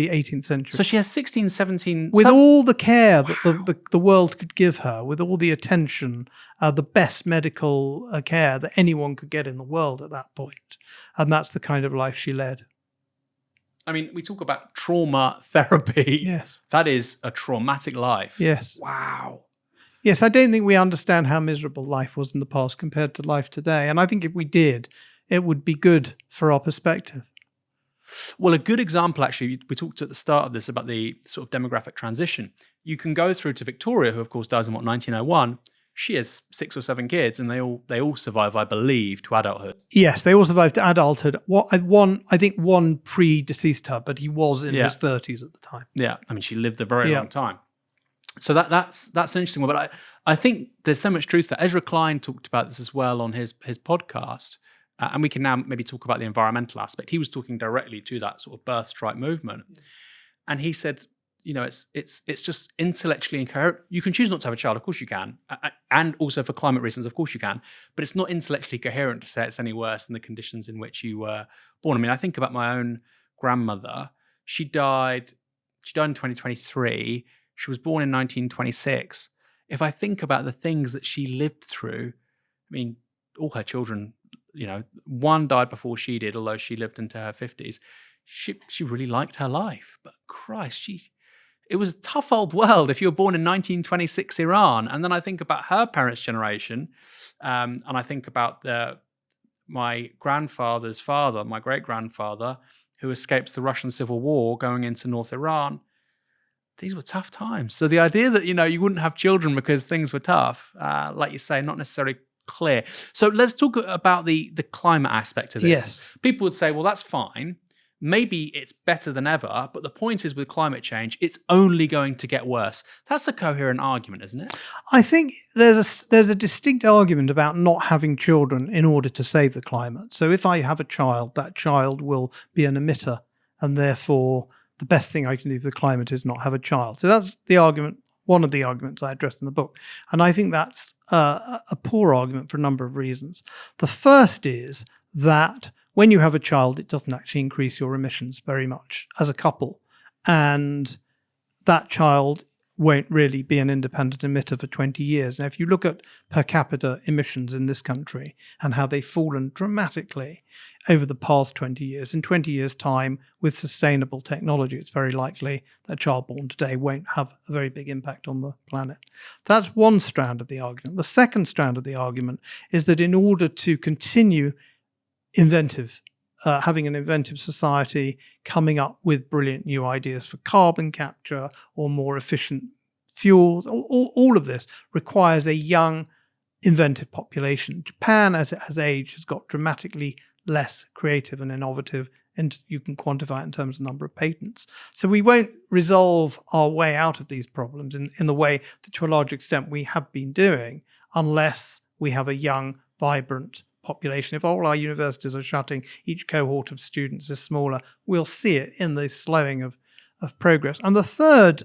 18th century. So she has 16, 17... With all the care that the world could give her, with all the attention, the best medical care that anyone could get in the world at that point. And that's the kind of life she led. I mean, we talk about trauma therapy. Yes. That is a traumatic life. Yes. Wow. Yes, I don't think we understand how miserable life was in the past compared to life today. And I think if we did, it would be good for our perspective. Well, a good example, actually, we talked at the start of this about the sort of demographic transition. You can go through to Victoria, who, of course, dies in, 1901. She has 6 or 7 kids, and they all survive, I believe, to adulthood. Yes, they all survived to adulthood. I think one pre-deceased her, but he was in his 30s at the time. Yeah, I mean, she lived a very long time. So that's an interesting one. But I think there's so much truth there. Ezra Klein talked about this as well on his podcast, and we can now maybe talk about the environmental aspect. He was talking directly to that sort of birth strike movement, and he said, you know, it's just intellectually incoherent. You can choose not to have a child, of course you can, and also for climate reasons, of course you can. But it's not intellectually coherent to say it's any worse than the conditions in which you were born. I mean, I think about my own grandmother. She died in 2023. She was born in 1926. If I think about the things that she lived through, I mean, all her children, you know, one died before she did, although she lived into her 50s. She really liked her life, but Christ, it was a tough old world if you were born in 1926 Iran. And then I think about her parents' generation, and I think about my grandfather's father, my great-grandfather, who escapes the Russian Civil War going into North Iran. These were tough times. So the idea that, you know, you wouldn't have children because things were tough, like you say, not necessarily clear. So let's talk about the climate aspect of this. Yes. People would say, well, that's fine. Maybe it's better than ever, but the point is with climate change, it's only going to get worse. That's a coherent argument, isn't it? I think there's a distinct argument about not having children in order to save the climate. So if I have a child, that child will be an emitter, and therefore the best thing I can do for the climate is not have a child. So that's the argument, one of the arguments I address in the book. And I think that's a poor argument for a number of reasons. The first is that when you have a child, it doesn't actually increase your emissions very much as a couple. And that child won't really be an independent emitter for 20 years. Now, if you look at per capita emissions in this country and how they've fallen dramatically over the past 20 years, in 20 years' time, with sustainable technology, it's very likely that a child born today won't have a very big impact on the planet. That's one strand of the argument. The second strand of the argument is that in order to continue having an inventive society, coming up with brilliant new ideas for carbon capture or more efficient fuels, all of this requires a young, inventive population. Japan, as it has aged, has got dramatically less creative and innovative, and you can quantify it in terms of number of patents. So we won't resolve our way out of these problems in the way that to a large extent we have been doing unless we have a young, vibrant population. If all our universities are shutting, each cohort of students is smaller, we'll see it in the slowing of progress. And the third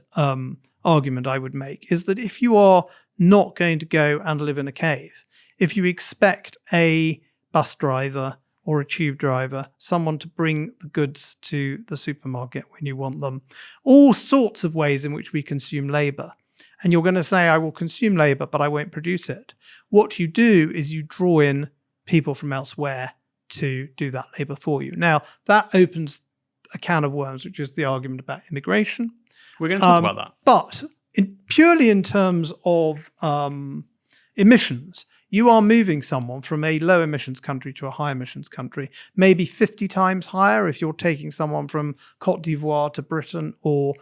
argument I would make is that if you are not going to go and live in a cave, if you expect a bus driver or a tube driver, someone to bring the goods to the supermarket when you want them, all sorts of ways in which we consume labor, and you're going to say, I will consume labor, but I won't produce it. What you do is you draw in people from elsewhere to do that labor for you. Now, that opens a can of worms, which is the argument about immigration. We're going to talk about that. But purely in terms of emissions, you are moving someone from a low emissions country to a high emissions country, maybe 50 times higher if you're taking someone from Cote d'Ivoire to Britain or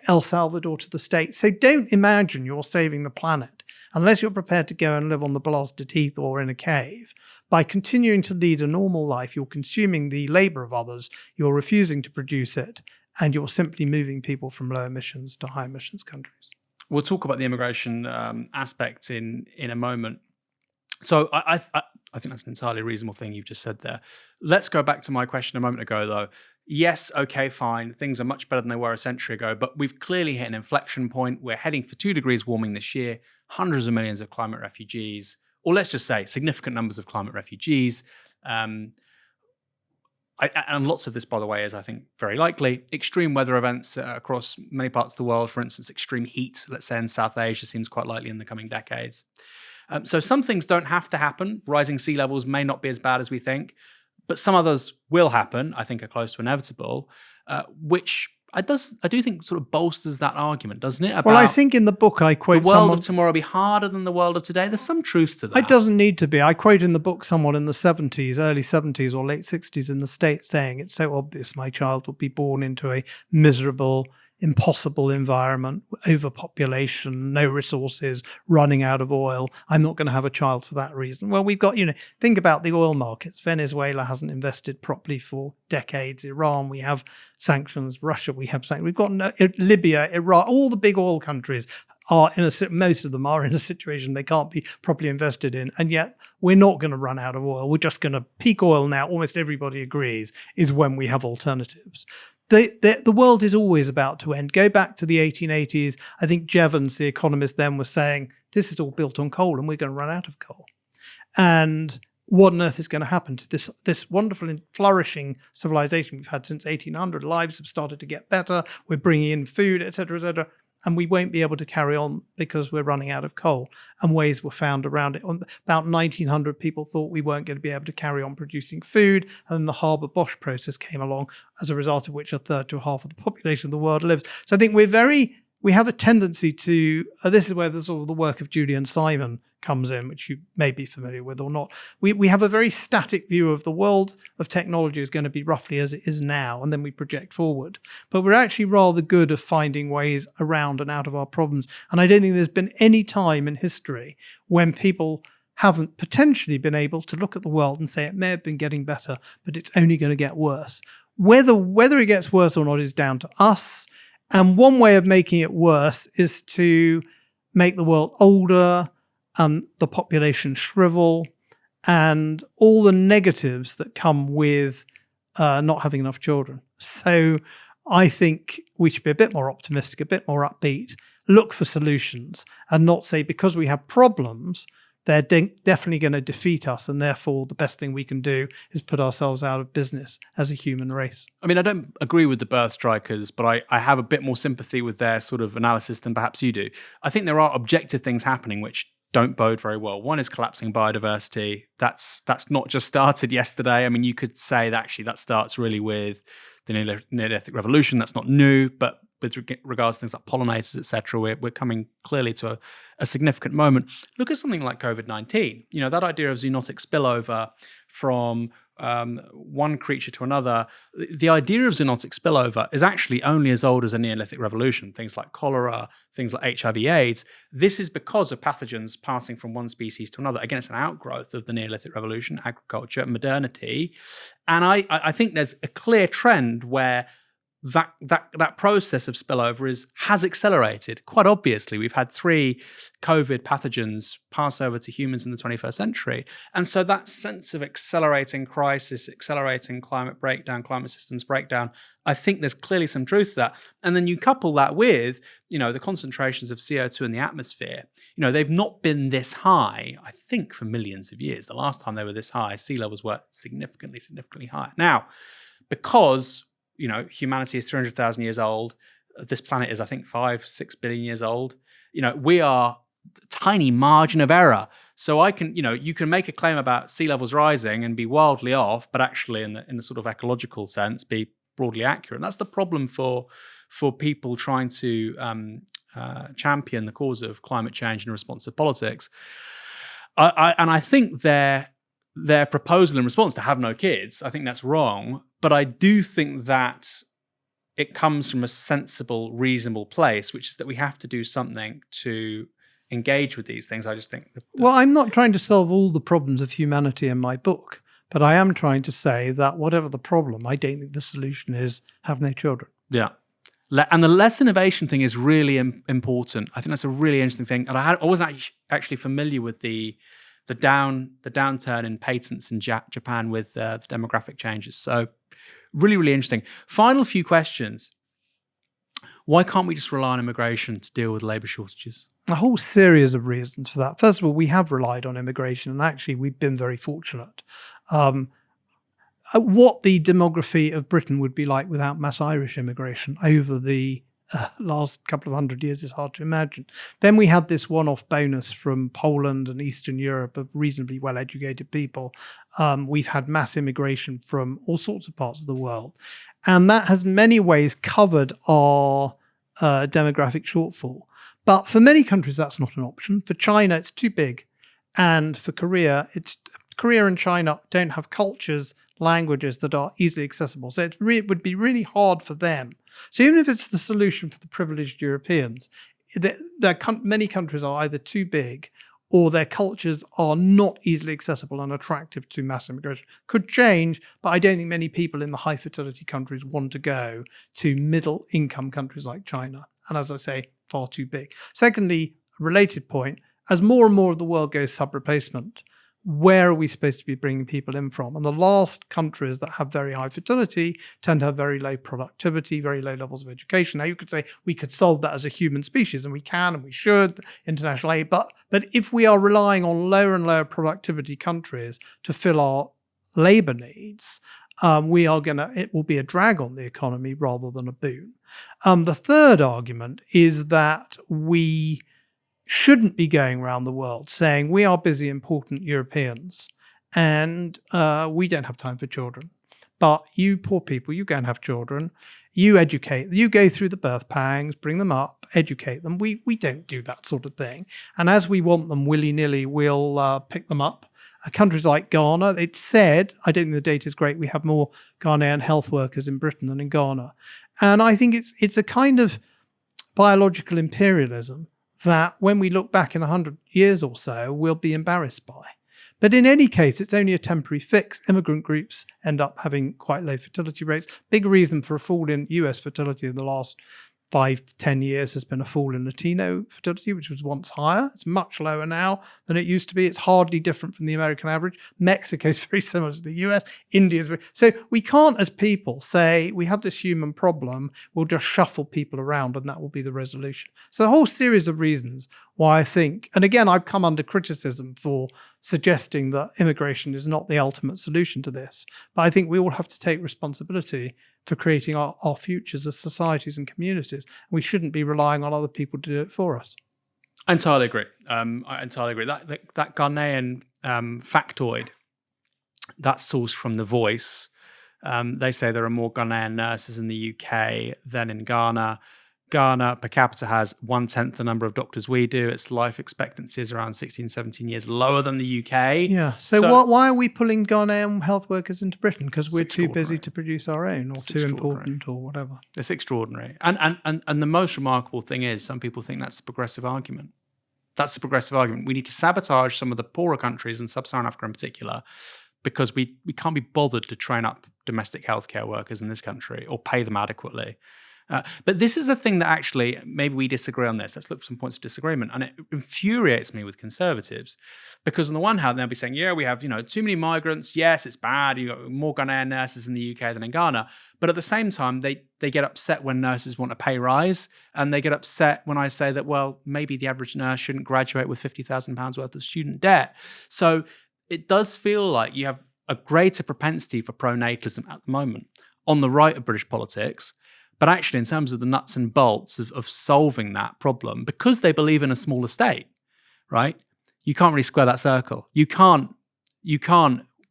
El Salvador to the States. So don't imagine you're saving the planet unless you're prepared to go and live on the blasted heath or in a cave. By continuing to lead a normal life, you're consuming the labor of others, you're refusing to produce it, and you're simply moving people from low emissions to high emissions countries. We'll talk about the immigration aspect in a moment. So I think that's an entirely reasonable thing you've just said there. Let's go back to my question a moment ago, though. Yes, okay, fine. Things are much better than they were a century ago, but we've clearly hit an inflection point. We're heading for 2 degrees warming this year, hundreds of millions of climate refugees, or let's just say significant numbers of climate refugees. And lots of this, by the way, is, I think, very likely. Extreme weather events across many parts of the world, for instance, extreme heat, let's say in South Asia, seems quite likely in the coming decades. So some things don't have to happen. Rising sea levels may not be as bad as we think, but some others will happen, I think are close to inevitable, which I do think sort of bolsters that argument, doesn't it? Well, I think in the book I quote the world someone, of tomorrow will be harder than the world of today. There's some truth to that. It doesn't need to be. I quote in the book someone in the 70s, early 70s or late 60s in the States saying, it's so obvious my child will be born into a miserable, impossible environment, overpopulation, no resources, running out of oil. I'm not going to have a child for that reason. Well, we've got, think about the oil markets. Venezuela hasn't invested properly for decades. Iran, we have sanctions. Russia, we have sanctions. We've got Libya, Iraq, all the big oil countries are most of them are in a situation they can't be properly invested in. And yet we're not going to run out of oil. We're just going to peak oil now. Almost everybody agrees is when we have alternatives. The world is always about to end. Go back to the 1880s. I think Jevons, the economist then, was saying, this is all built on coal and we're going to run out of coal. And what on earth is going to happen to this wonderful and flourishing civilization we've had since 1800? Lives have started to get better. We're bringing in food, et cetera, and we won't be able to carry on because we're running out of coal. And ways were found around it. About 1900, people thought we weren't going to be able to carry on producing food. And then the Haber-Bosch process came along, as a result of which a third to a half of the population of the world lives. So I think we have a tendency to, this is where the sort of the work of Julian Simon comes in, which you may be familiar with or not. We have a very static view of the world of technology is going to be roughly as it is now, and then we project forward. But we're actually rather good at finding ways around and out of our problems. And I don't think there's been any time in history when people haven't potentially been able to look at the world and say it may have been getting better, but it's only going to get worse. Whether it gets worse or not is down to us. And one way of making it worse is to make the world older, the population shrivel, and all the negatives that come with not having enough children. So I think we should be a bit more optimistic, a bit more upbeat, look for solutions, and not say because we have problems, they're definitely going to defeat us, and therefore the best thing we can do is put ourselves out of business as a human race. I mean, I don't agree with the birth strikers, but I have a bit more sympathy with their sort of analysis than perhaps you do. I think there are objective things happening which don't bode very well. One is collapsing biodiversity. That's not just started yesterday. I mean, you could say that actually that starts really with the Neolithic Revolution. That's not new, but with regards to things like pollinators, etc., we're coming clearly to a significant moment. Look at something like COVID-19. That idea of zoonotic spillover from one creature to another. The idea of zoonotic spillover is actually only as old as the Neolithic Revolution. Things like cholera, things like HIV/AIDS. This is because of pathogens passing from one species to another. Again, it's an outgrowth of the Neolithic Revolution, agriculture, modernity. And I think there's a clear trend where that process of spillover has accelerated. Quite obviously, we've had 3 COVID pathogens pass over to humans in the 21st century. And so that sense of accelerating crisis, accelerating climate breakdown, climate systems breakdown, I think there's clearly some truth to that. And then you couple that with, the concentrations of CO2 in the atmosphere. They've not been this high, I think, for millions of years. The last time they were this high, sea levels were significantly, significantly higher. Now, because humanity is 300,000 years old. This planet is, I think, 5-6 billion years old. We are a tiny margin of error. So you can make a claim about sea levels rising and be wildly off, but actually in the sort of ecological sense, be broadly accurate. And that's the problem for people trying to champion the cause of climate change and responsive politics. And I think their proposal in response to have no kids, I think that's wrong. But I do think that it comes from a sensible, reasonable place, which is that we have to do something to engage with these things. I just think... Well, I'm not trying to solve all the problems of humanity in my book, but I am trying to say that whatever the problem, I don't think the solution is have no children. Yeah. And the less innovation thing is really important. I think that's a really interesting thing. And I wasn't actually familiar with the downturn in patents in Japan with the demographic changes. So really, really interesting. Final few questions. Why can't we just rely on immigration to deal with labour shortages? A whole series of reasons for that. First of all, we have relied on immigration, and actually we've been very fortunate. What the demography of Britain would be like without mass Irish immigration over the last couple of hundred years is hard to imagine. Then we had this one-off bonus from Poland and Eastern Europe of reasonably well-educated people. We've had mass immigration from all sorts of parts of the world. And that has in many ways covered our demographic shortfall. But for many countries, that's not an option. For China, it's too big. And for Korea, Korea and China don't have cultures, languages that are easily accessible. So it would be really hard for them. So even if it's the solution for the privileged Europeans, many countries are either too big or their cultures are not easily accessible and attractive to mass immigration. Could change, but I don't think many people in the high fertility countries want to go to middle income countries like China. And as I say, far too big. Secondly, a related point, as more and more of the world goes sub-replacement, where are we supposed to be bringing people in from? And the last countries that have very high fertility tend to have very low productivity, very low levels of education. Now, you could say we could solve that as a human species, and we can and we should, international aid. But if we are relying on lower and lower productivity countries to fill our labor needs, it will be a drag on the economy rather than a boon. The third argument is that we shouldn't be going around the world saying we are busy, important Europeans and we don't have time for children. But you poor people, you go and have children, you educate, you go through the birth pangs, bring them up, educate them. We don't do that sort of thing. And as we want them willy-nilly, we'll pick them up. Countries like Ghana, it's said, I don't think the data is great, we have more Ghanaian health workers in Britain than in Ghana. And I think it's a kind of biological imperialism that when we look back in 100 years or so, we'll be embarrassed by. But in any case, it's only a temporary fix. Immigrant groups end up having quite low fertility rates. Big reason for a fall in US fertility in the last 5 to 10 years has been a fall in Latino fertility, which was once higher. It's much lower now than it used to be. It's hardly different from the American average. Mexico is very similar to the US. India is very... So we can't, as people, say we have this human problem, we'll just shuffle people around and that will be the resolution. So a whole series of reasons why I think, and again, I've come under criticism for suggesting that immigration is not the ultimate solution to this. But I think we all have to take responsibility for creating our futures as societies and communities. We shouldn't be relying on other people to do it for us. I entirely agree. I entirely agree. That Ghanaian factoid, that's sourced from The Voice. They say there are more Ghanaian nurses in the UK than in Ghana. Ghana per capita has 1/10 the number of doctors we do. Its life expectancy is around 16, 17 years lower than the UK. Yeah. So why are we pulling Ghanaian health workers into Britain? Because we're too busy to produce our own, or too important, or whatever. It's extraordinary. And the most remarkable thing is some people think that's a progressive argument. That's a progressive argument. We need to sabotage some of the poorer countries, and sub-Saharan Africa in particular, because we can't be bothered to train up domestic healthcare workers in this country or pay them adequately. But this is a thing that actually, maybe we disagree on this. Let's look for some points of disagreement. And it infuriates me with conservatives because on the one hand, they'll be saying, yeah, we have, too many migrants. Yes, it's bad. You've got more Ghanaian nurses in the UK than in Ghana. But at the same time, they get upset when nurses want a pay rise. And they get upset when I say that, well, maybe the average nurse shouldn't graduate with £50,000 worth of student debt. So it does feel like you have a greater propensity for pronatalism at the moment on the right of British politics. But actually, in terms of the nuts and bolts of solving that problem, because they believe in a smaller state, right? You can't really square that circle. You can't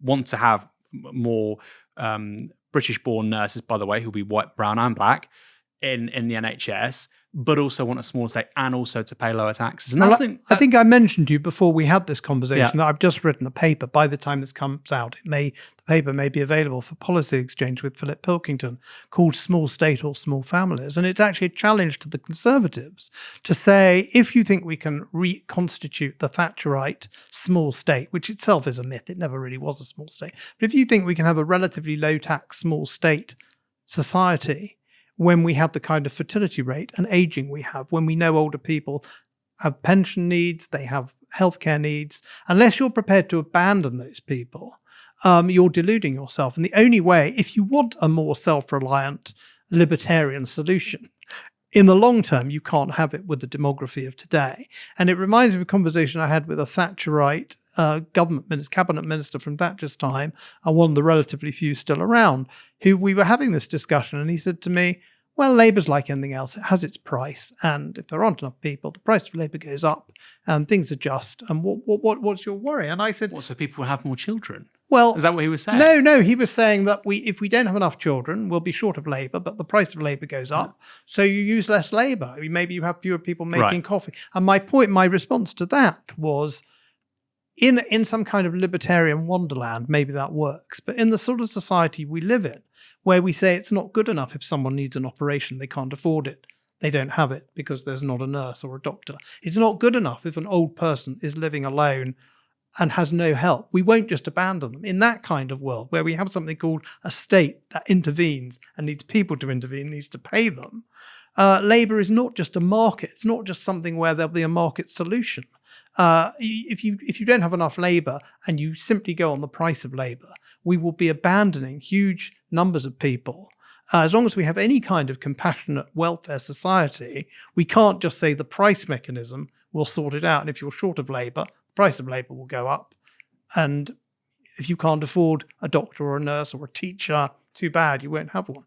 want to have more British-born nurses, by the way, who'll be white, brown, and black in the NHS, but also want a smaller state and also to pay lower taxes. And I think I mentioned to you before we had this conversation that I've just written a paper. By the time this comes out, the paper may be available for policy exchange with Philip Pilkington, called Small State or Small Families. And it's actually a challenge to the Conservatives to say, if you think we can reconstitute the Thatcherite small state, which itself is a myth, it never really was a small state. But if you think we can have a relatively low tax small state society, when we have the kind of fertility rate and aging we have, when we know older people have pension needs, they have healthcare needs, unless you're prepared to abandon those people, you're deluding yourself. And the only way, if you want a more self-reliant libertarian solution, in the long term, you can't have it with the demography of today. And it reminds me of a conversation I had with a Thatcherite cabinet minister from Thatcher's time, and one of the relatively few still around, who we were having this discussion. And he said to me, well, Labour's like anything else. It has its price. And if there aren't enough people, the price of Labour goes up and things adjust. And what's your worry? And I said, what, so people will have more children? Well, is that what he was saying? No, he was saying that if we don't have enough children, we'll be short of labour, but the price of labour goes up, so you use less labour. Maybe you have fewer people making coffee. And my response to that was, in some kind of libertarian wonderland, maybe that works. But in the sort of society we live in, where we say it's not good enough if someone needs an operation, they can't afford it, they don't have it because there's not a nurse or a doctor. It's not good enough if an old person is living alone and has no help. We won't just abandon them. In that kind of world, where we have something called a state that intervenes and needs people to intervene, needs to pay them, labour is not just a market. It's not just something where there'll be a market solution. If you don't have enough labour and you simply go on the price of labour, we will be abandoning huge numbers of people. As long as we have any kind of compassionate welfare society, we can't just say the price mechanism will sort it out. And if you're short of labour, the price of labour will go up. And if you can't afford a doctor or a nurse or a teacher, too bad, you won't have one.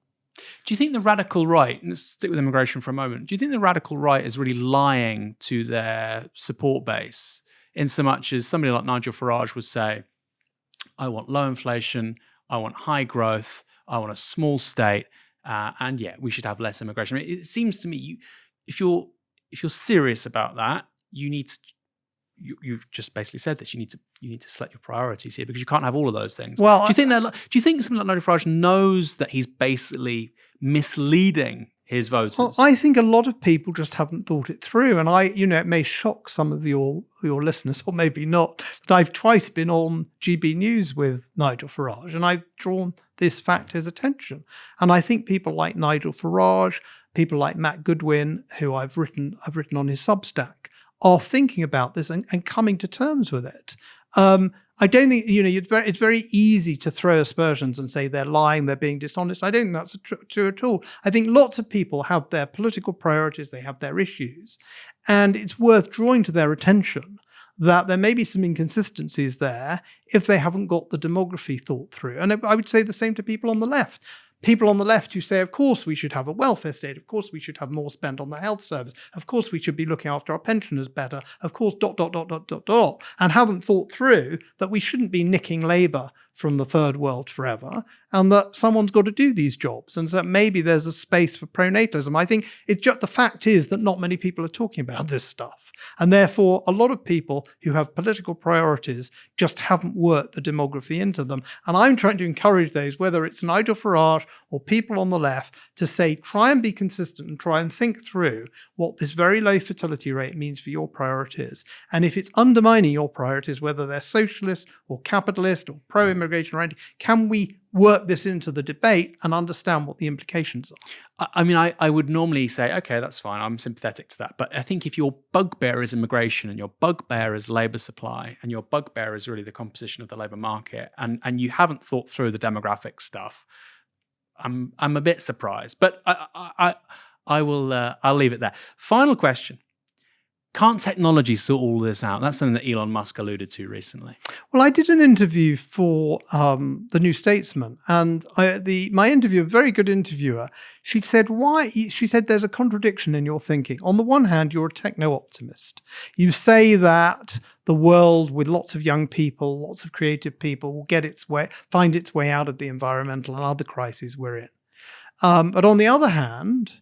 Do you think the radical right, let's stick with immigration for a moment, do you think the radical right is really lying to their support base, in so much as somebody like Nigel Farage would say, I want low inflation, I want high growth, I want a small state, and yeah, we should have less immigration. I mean, it seems to me, if you're serious about that, you need to. You've just basically said this. You need to select your priorities here, because you can't have all of those things. Well, do you think something like Nigel Farage knows that he's basically misleading his voters? Well, I think a lot of people just haven't thought it through, and it may shock some of your listeners, or maybe not. But I've twice been on GB News with Nigel Farage, and I've drawn this fact to his attention. And I think people like Nigel Farage, people like Matt Goodwin, who I've written on his Substack, are thinking about this and coming to terms with it. I don't think, it's very easy to throw aspersions and say they're lying, they're being dishonest. I don't think that's true at all. I think lots of people have their political priorities, they have their issues, and it's worth drawing to their attention that there may be some inconsistencies there if they haven't got the demography thought through. And I would say the same to people on the left. People on the left who say, of course, we should have a welfare state. Of course, we should have more spent on the health service. Of course, we should be looking after our pensioners better. Of course, ... and haven't thought through that we shouldn't be nicking labour from the third world forever, and that someone's got to do these jobs, and so maybe there's a space for pronatalism. I think it's just the fact is that not many people are talking about this stuff, and therefore a lot of people who have political priorities just haven't worked the demography into them. And I'm trying to encourage those, whether it's Nigel Farage or people on the left, to say, try and be consistent and try and think through what this very low fertility rate means for your priorities. And if it's undermining your priorities, whether they're socialist or capitalist or pro-immigration or anything, can we work this into the debate and understand what the implications are? I mean, I would normally say, okay, that's fine, I'm sympathetic to that. But I think if your bugbear is immigration and your bugbear is labour supply and your bugbear is really the composition of the labour market, and you haven't thought through the demographic stuff, I'm a bit surprised. But I'll leave it there. Final question. Can't technology sort all this out? That's something that Elon Musk alluded to recently. Well, I did an interview for the New Statesman, and my interviewer, a very good interviewer, she said, there's a contradiction in your thinking. On the one hand, you're a techno-optimist. You say that the world with lots of young people, lots of creative people will find its way out of the environmental and other crises we're in. But on the other hand,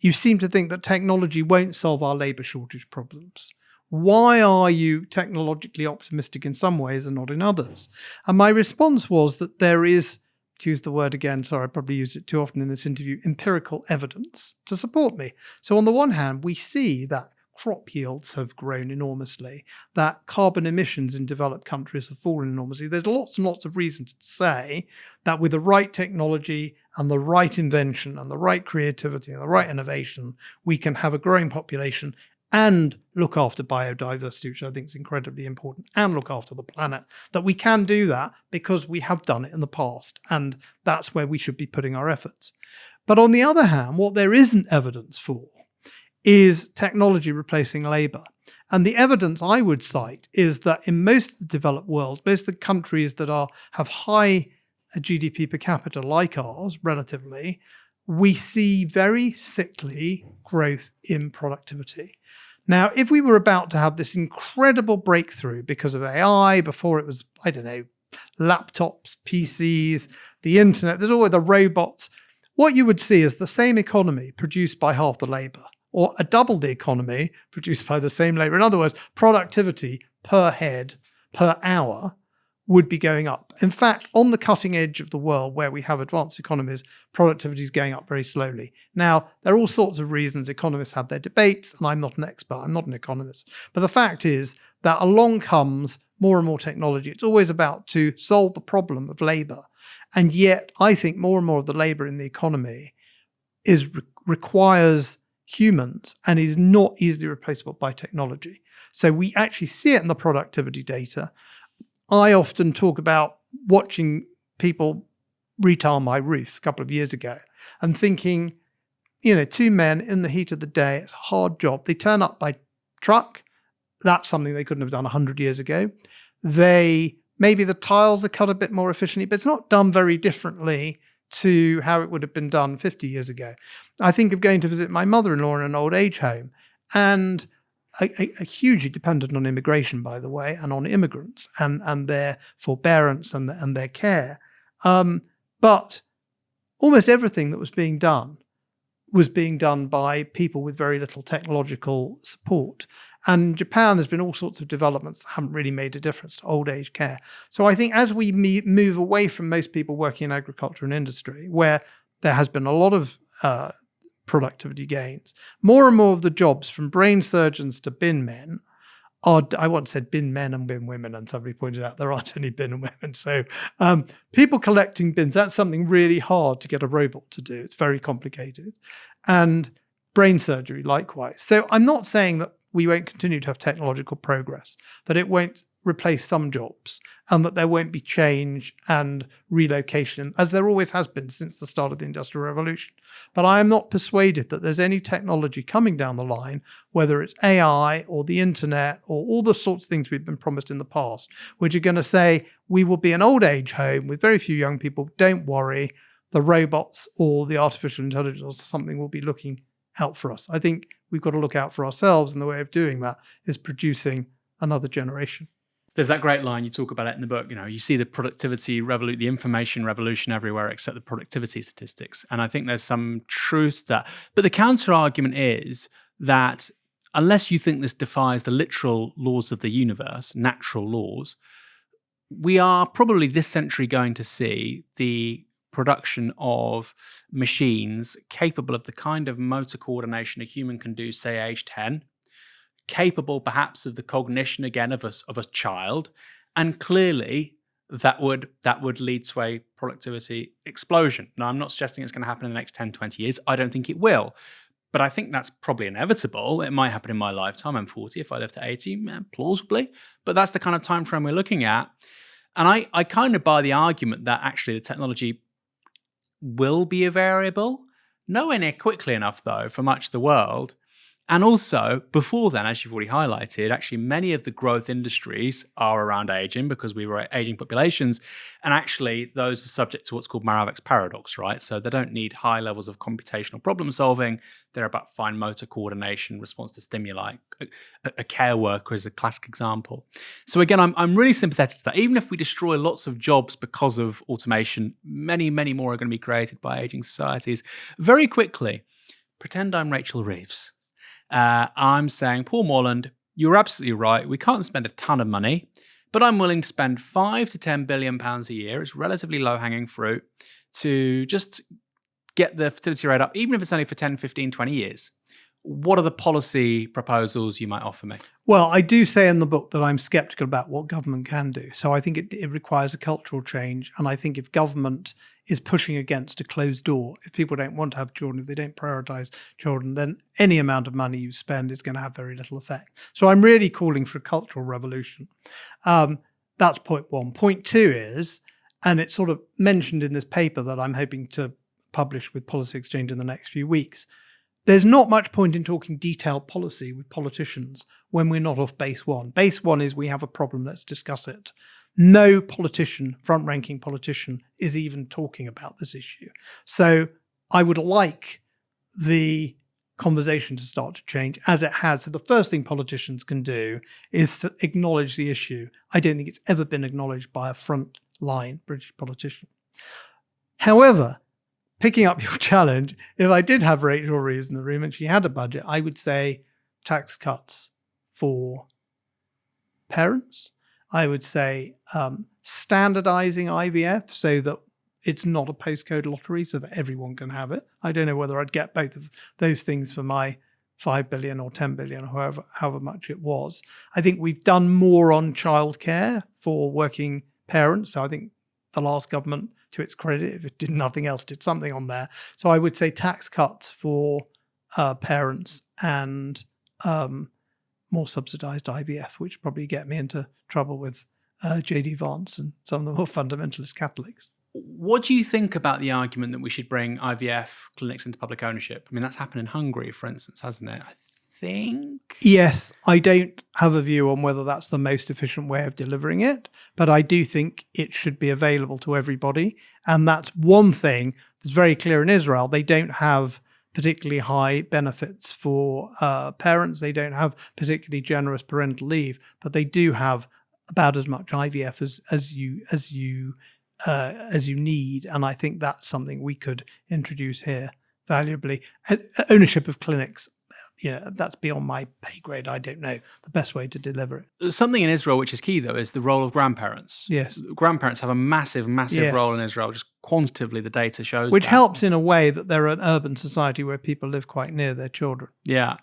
you seem to think that technology won't solve our labour shortage problems. Why are you technologically optimistic in some ways and not in others? And my response was that there is, to use the word again, sorry, I probably used it too often in this interview, empirical evidence to support me. So on the one hand, we see that crop yields have grown enormously, that carbon emissions in developed countries have fallen enormously. There's lots and lots of reasons to say that with the right technology and the right invention and the right creativity and the right innovation, we can have a growing population and look after biodiversity, which I think is incredibly important, and look after the planet, that we can do that because we have done it in the past. And that's where we should be putting our efforts. But on the other hand, what there isn't evidence for is technology replacing labor. And the evidence I would cite is that in most of the developed world, most of the countries that have high GDP per capita like ours, relatively, we see very sickly growth in productivity. Now, if we were about to have this incredible breakthrough because of AI, before it was, I don't know, laptops, PCs, the internet, there's always the robots, what you would see is the same economy produced by half the labor, or a double the economy produced by the same labor. In other words, productivity per head, per hour, would be going up. In fact, on the cutting edge of the world where we have advanced economies, productivity is going up very slowly. Now, there are all sorts of reasons. Economists have their debates, and I'm not an expert, I'm not an economist. But the fact is that along comes more and more technology. It's always about to solve the problem of labor. And yet, I think more and more of the labor in the economy requires humans and is not easily replaceable by technology. So we actually see it in the productivity data. I often talk about watching people retile my roof a couple of years ago and thinking, two men in the heat of the day, it's a hard job. They turn up by truck. That's something they couldn't have done 100 years ago. Maybe the tiles are cut a bit more efficiently, but it's not done very differently to how it would have been done 50 years ago. I think of going to visit my mother-in-law in an old age home, and a hugely dependent on immigration, by the way, and on immigrants and their forbearance and their care. But almost everything that was being done by people with very little technological support. And in Japan, there's been all sorts of developments that haven't really made a difference to old age care. So I think as we move away from most people working in agriculture and industry, where there has been a lot of productivity gains, more and more of the jobs, from brain surgeons to bin men, I once said bin men and bin women, and somebody pointed out there aren't any bin women. So people collecting bins, that's something really hard to get a robot to do. It's very complicated. And brain surgery, likewise. So I'm not saying that we won't continue to have technological progress, that it won't replace some jobs, and that there won't be change and relocation, as there always has been since the start of the Industrial Revolution. But I am not persuaded that there's any technology coming down the line, whether it's AI or the internet or all the sorts of things we've been promised in the past, which are going to say we will be an old age home with very few young people. Don't worry, the robots or the artificial intelligence or something will be looking out for us. I think we've got to look out for ourselves, and the way of doing that is producing another generation. There's that great line, you talk about it in the book, you see the productivity revolution, the information revolution everywhere except the productivity statistics. And I think there's some truth that, but the counter argument is that unless you think this defies the literal laws of the universe, natural laws, we are probably this century going to see the production of machines capable of the kind of motor coordination a human can do, say, age 10, capable perhaps of the cognition again of a child, and clearly that would lead to a productivity explosion. Now, I'm not suggesting it's going to happen in the next 10, 20 years. I don't think it will, but I think that's probably inevitable. It might happen in my lifetime. I'm 40. If I live to 80, plausibly, but that's the kind of time frame we're looking at. And I kind of buy the argument that actually the technology will be a variable, nowhere near quickly enough though for much of the world. And also, before then, as you've already highlighted, actually many of the growth industries are around aging because we were aging populations. And actually, those are subject to what's called Moravec's paradox, right? So they don't need high levels of computational problem solving. They're about fine motor coordination, response to stimuli. A care worker is a classic example. So again, I'm really sympathetic to that. Even if we destroy lots of jobs because of automation, many, many more are going to be created by aging societies. Very quickly, pretend I'm Rachel Reeves. I'm saying, Paul Morland, you're absolutely right. We can't spend a ton of money, but I'm willing to spend £5 to £10 billion a year. It's relatively low-hanging fruit to just get the fertility rate up, even if it's only for 10, 15, 20 years. What are the policy proposals you might offer me? Well, I do say in the book that I'm skeptical about what government can do. So I think it requires a cultural change. And I think if government is pushing against a closed door, if people don't want to have children, if they don't prioritize children, then any amount of money you spend is going to have very little effect. So I'm really calling for a cultural revolution. That's point one. Point two is, and it's sort of mentioned in this paper that I'm hoping to publish with Policy Exchange in the next few weeks, there's not much point in talking detailed policy with politicians when we're not off base one. Base one is we have a problem, let's discuss it. No politician, front-ranking politician, is even talking about this issue. So I would like the conversation to start to change as it has. So the first thing politicians can do is to acknowledge the issue. I don't think it's ever been acknowledged by a front-line British politician. However, picking up your challenge, if I did have Rachel Reeves in the room and she had a budget, I would say tax cuts for parents. I would say standardizing IVF so that it's not a postcode lottery so that everyone can have it. I don't know whether I'd get both of those things for my 5 billion or 10 billion or however much it was. I think we've done more on childcare for working parents. So I think the last government, to its credit, if it did nothing else, did something on there. So I would say tax cuts for parents and more subsidized IVF, which probably get me into trouble with J.D. Vance and some of the more fundamentalist Catholics. What do you think about the argument that we should bring IVF clinics into public ownership? I mean, that's happened in Hungary, for instance, hasn't it? I think. Yes, I don't have a view on whether that's the most efficient way of delivering it, but I do think it should be available to everybody. And that's one thing that's very clear in Israel. They don't have particularly high benefits for parents. They don't have particularly generous parental leave, but they do have about as much IVF as you need. And I think that's something we could introduce here valuably. Ownership of clinics, that's beyond my pay grade. I don't know the best way to deliver it. Something in Israel which is key, though, is the role of grandparents. Yes. Grandparents have a massive Yes. role in Israel. Just quantitatively, the data shows Which that. helps in a way that they're an urban society where people live quite near their children. Yeah.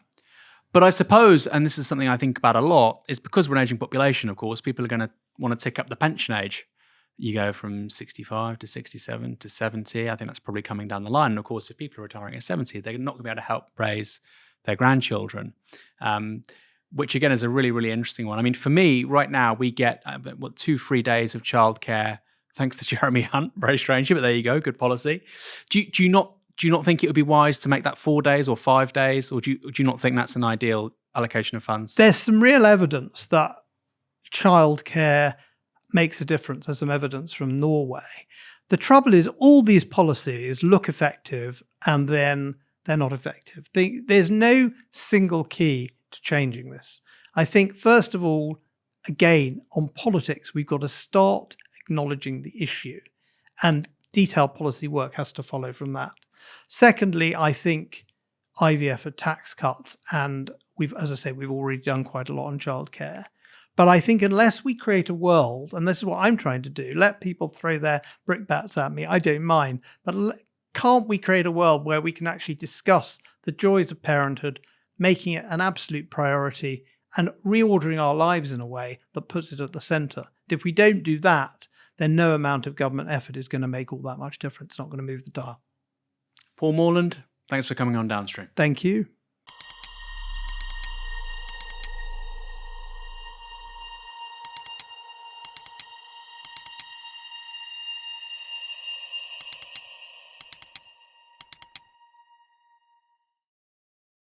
But I suppose, and this is something I think about a lot, is because we're an aging population, of course, people are going to want to tick up the pension age. You go from 65 to 67 to 70. I think that's probably coming down the line. And of course, if people are retiring at 70, they're not going to be able to help raise their grandchildren, which again is a really, really interesting one. I mean, for me, right now, we get 2 free days of childcare, thanks to Jeremy Hunt, very strangely, but there you go, good policy. Do you not think it would be wise to make that 4 days or 5 days, or do you not think that's an ideal allocation of funds? There's some real evidence that childcare makes a difference. There's some evidence from Norway. The trouble is all these policies look effective and then they're not effective. There's no single key to changing this. I think, first of all, again, on politics, we've got to start acknowledging the issue, and detailed policy work has to follow from that. Secondly, I think IVF are tax cuts, and we've already done quite a lot on childcare. But I think unless we create a world, and this is what I'm trying to do, let people throw their brickbats at me, I don't mind, but can't we create a world where we can actually discuss the joys of parenthood, making it an absolute priority and reordering our lives in a way that puts it at the center? If we don't do that, then no amount of government effort is going to make all that much difference. It's not going to move the dial. Paul Morland, thanks for coming on Downstream. Thank you.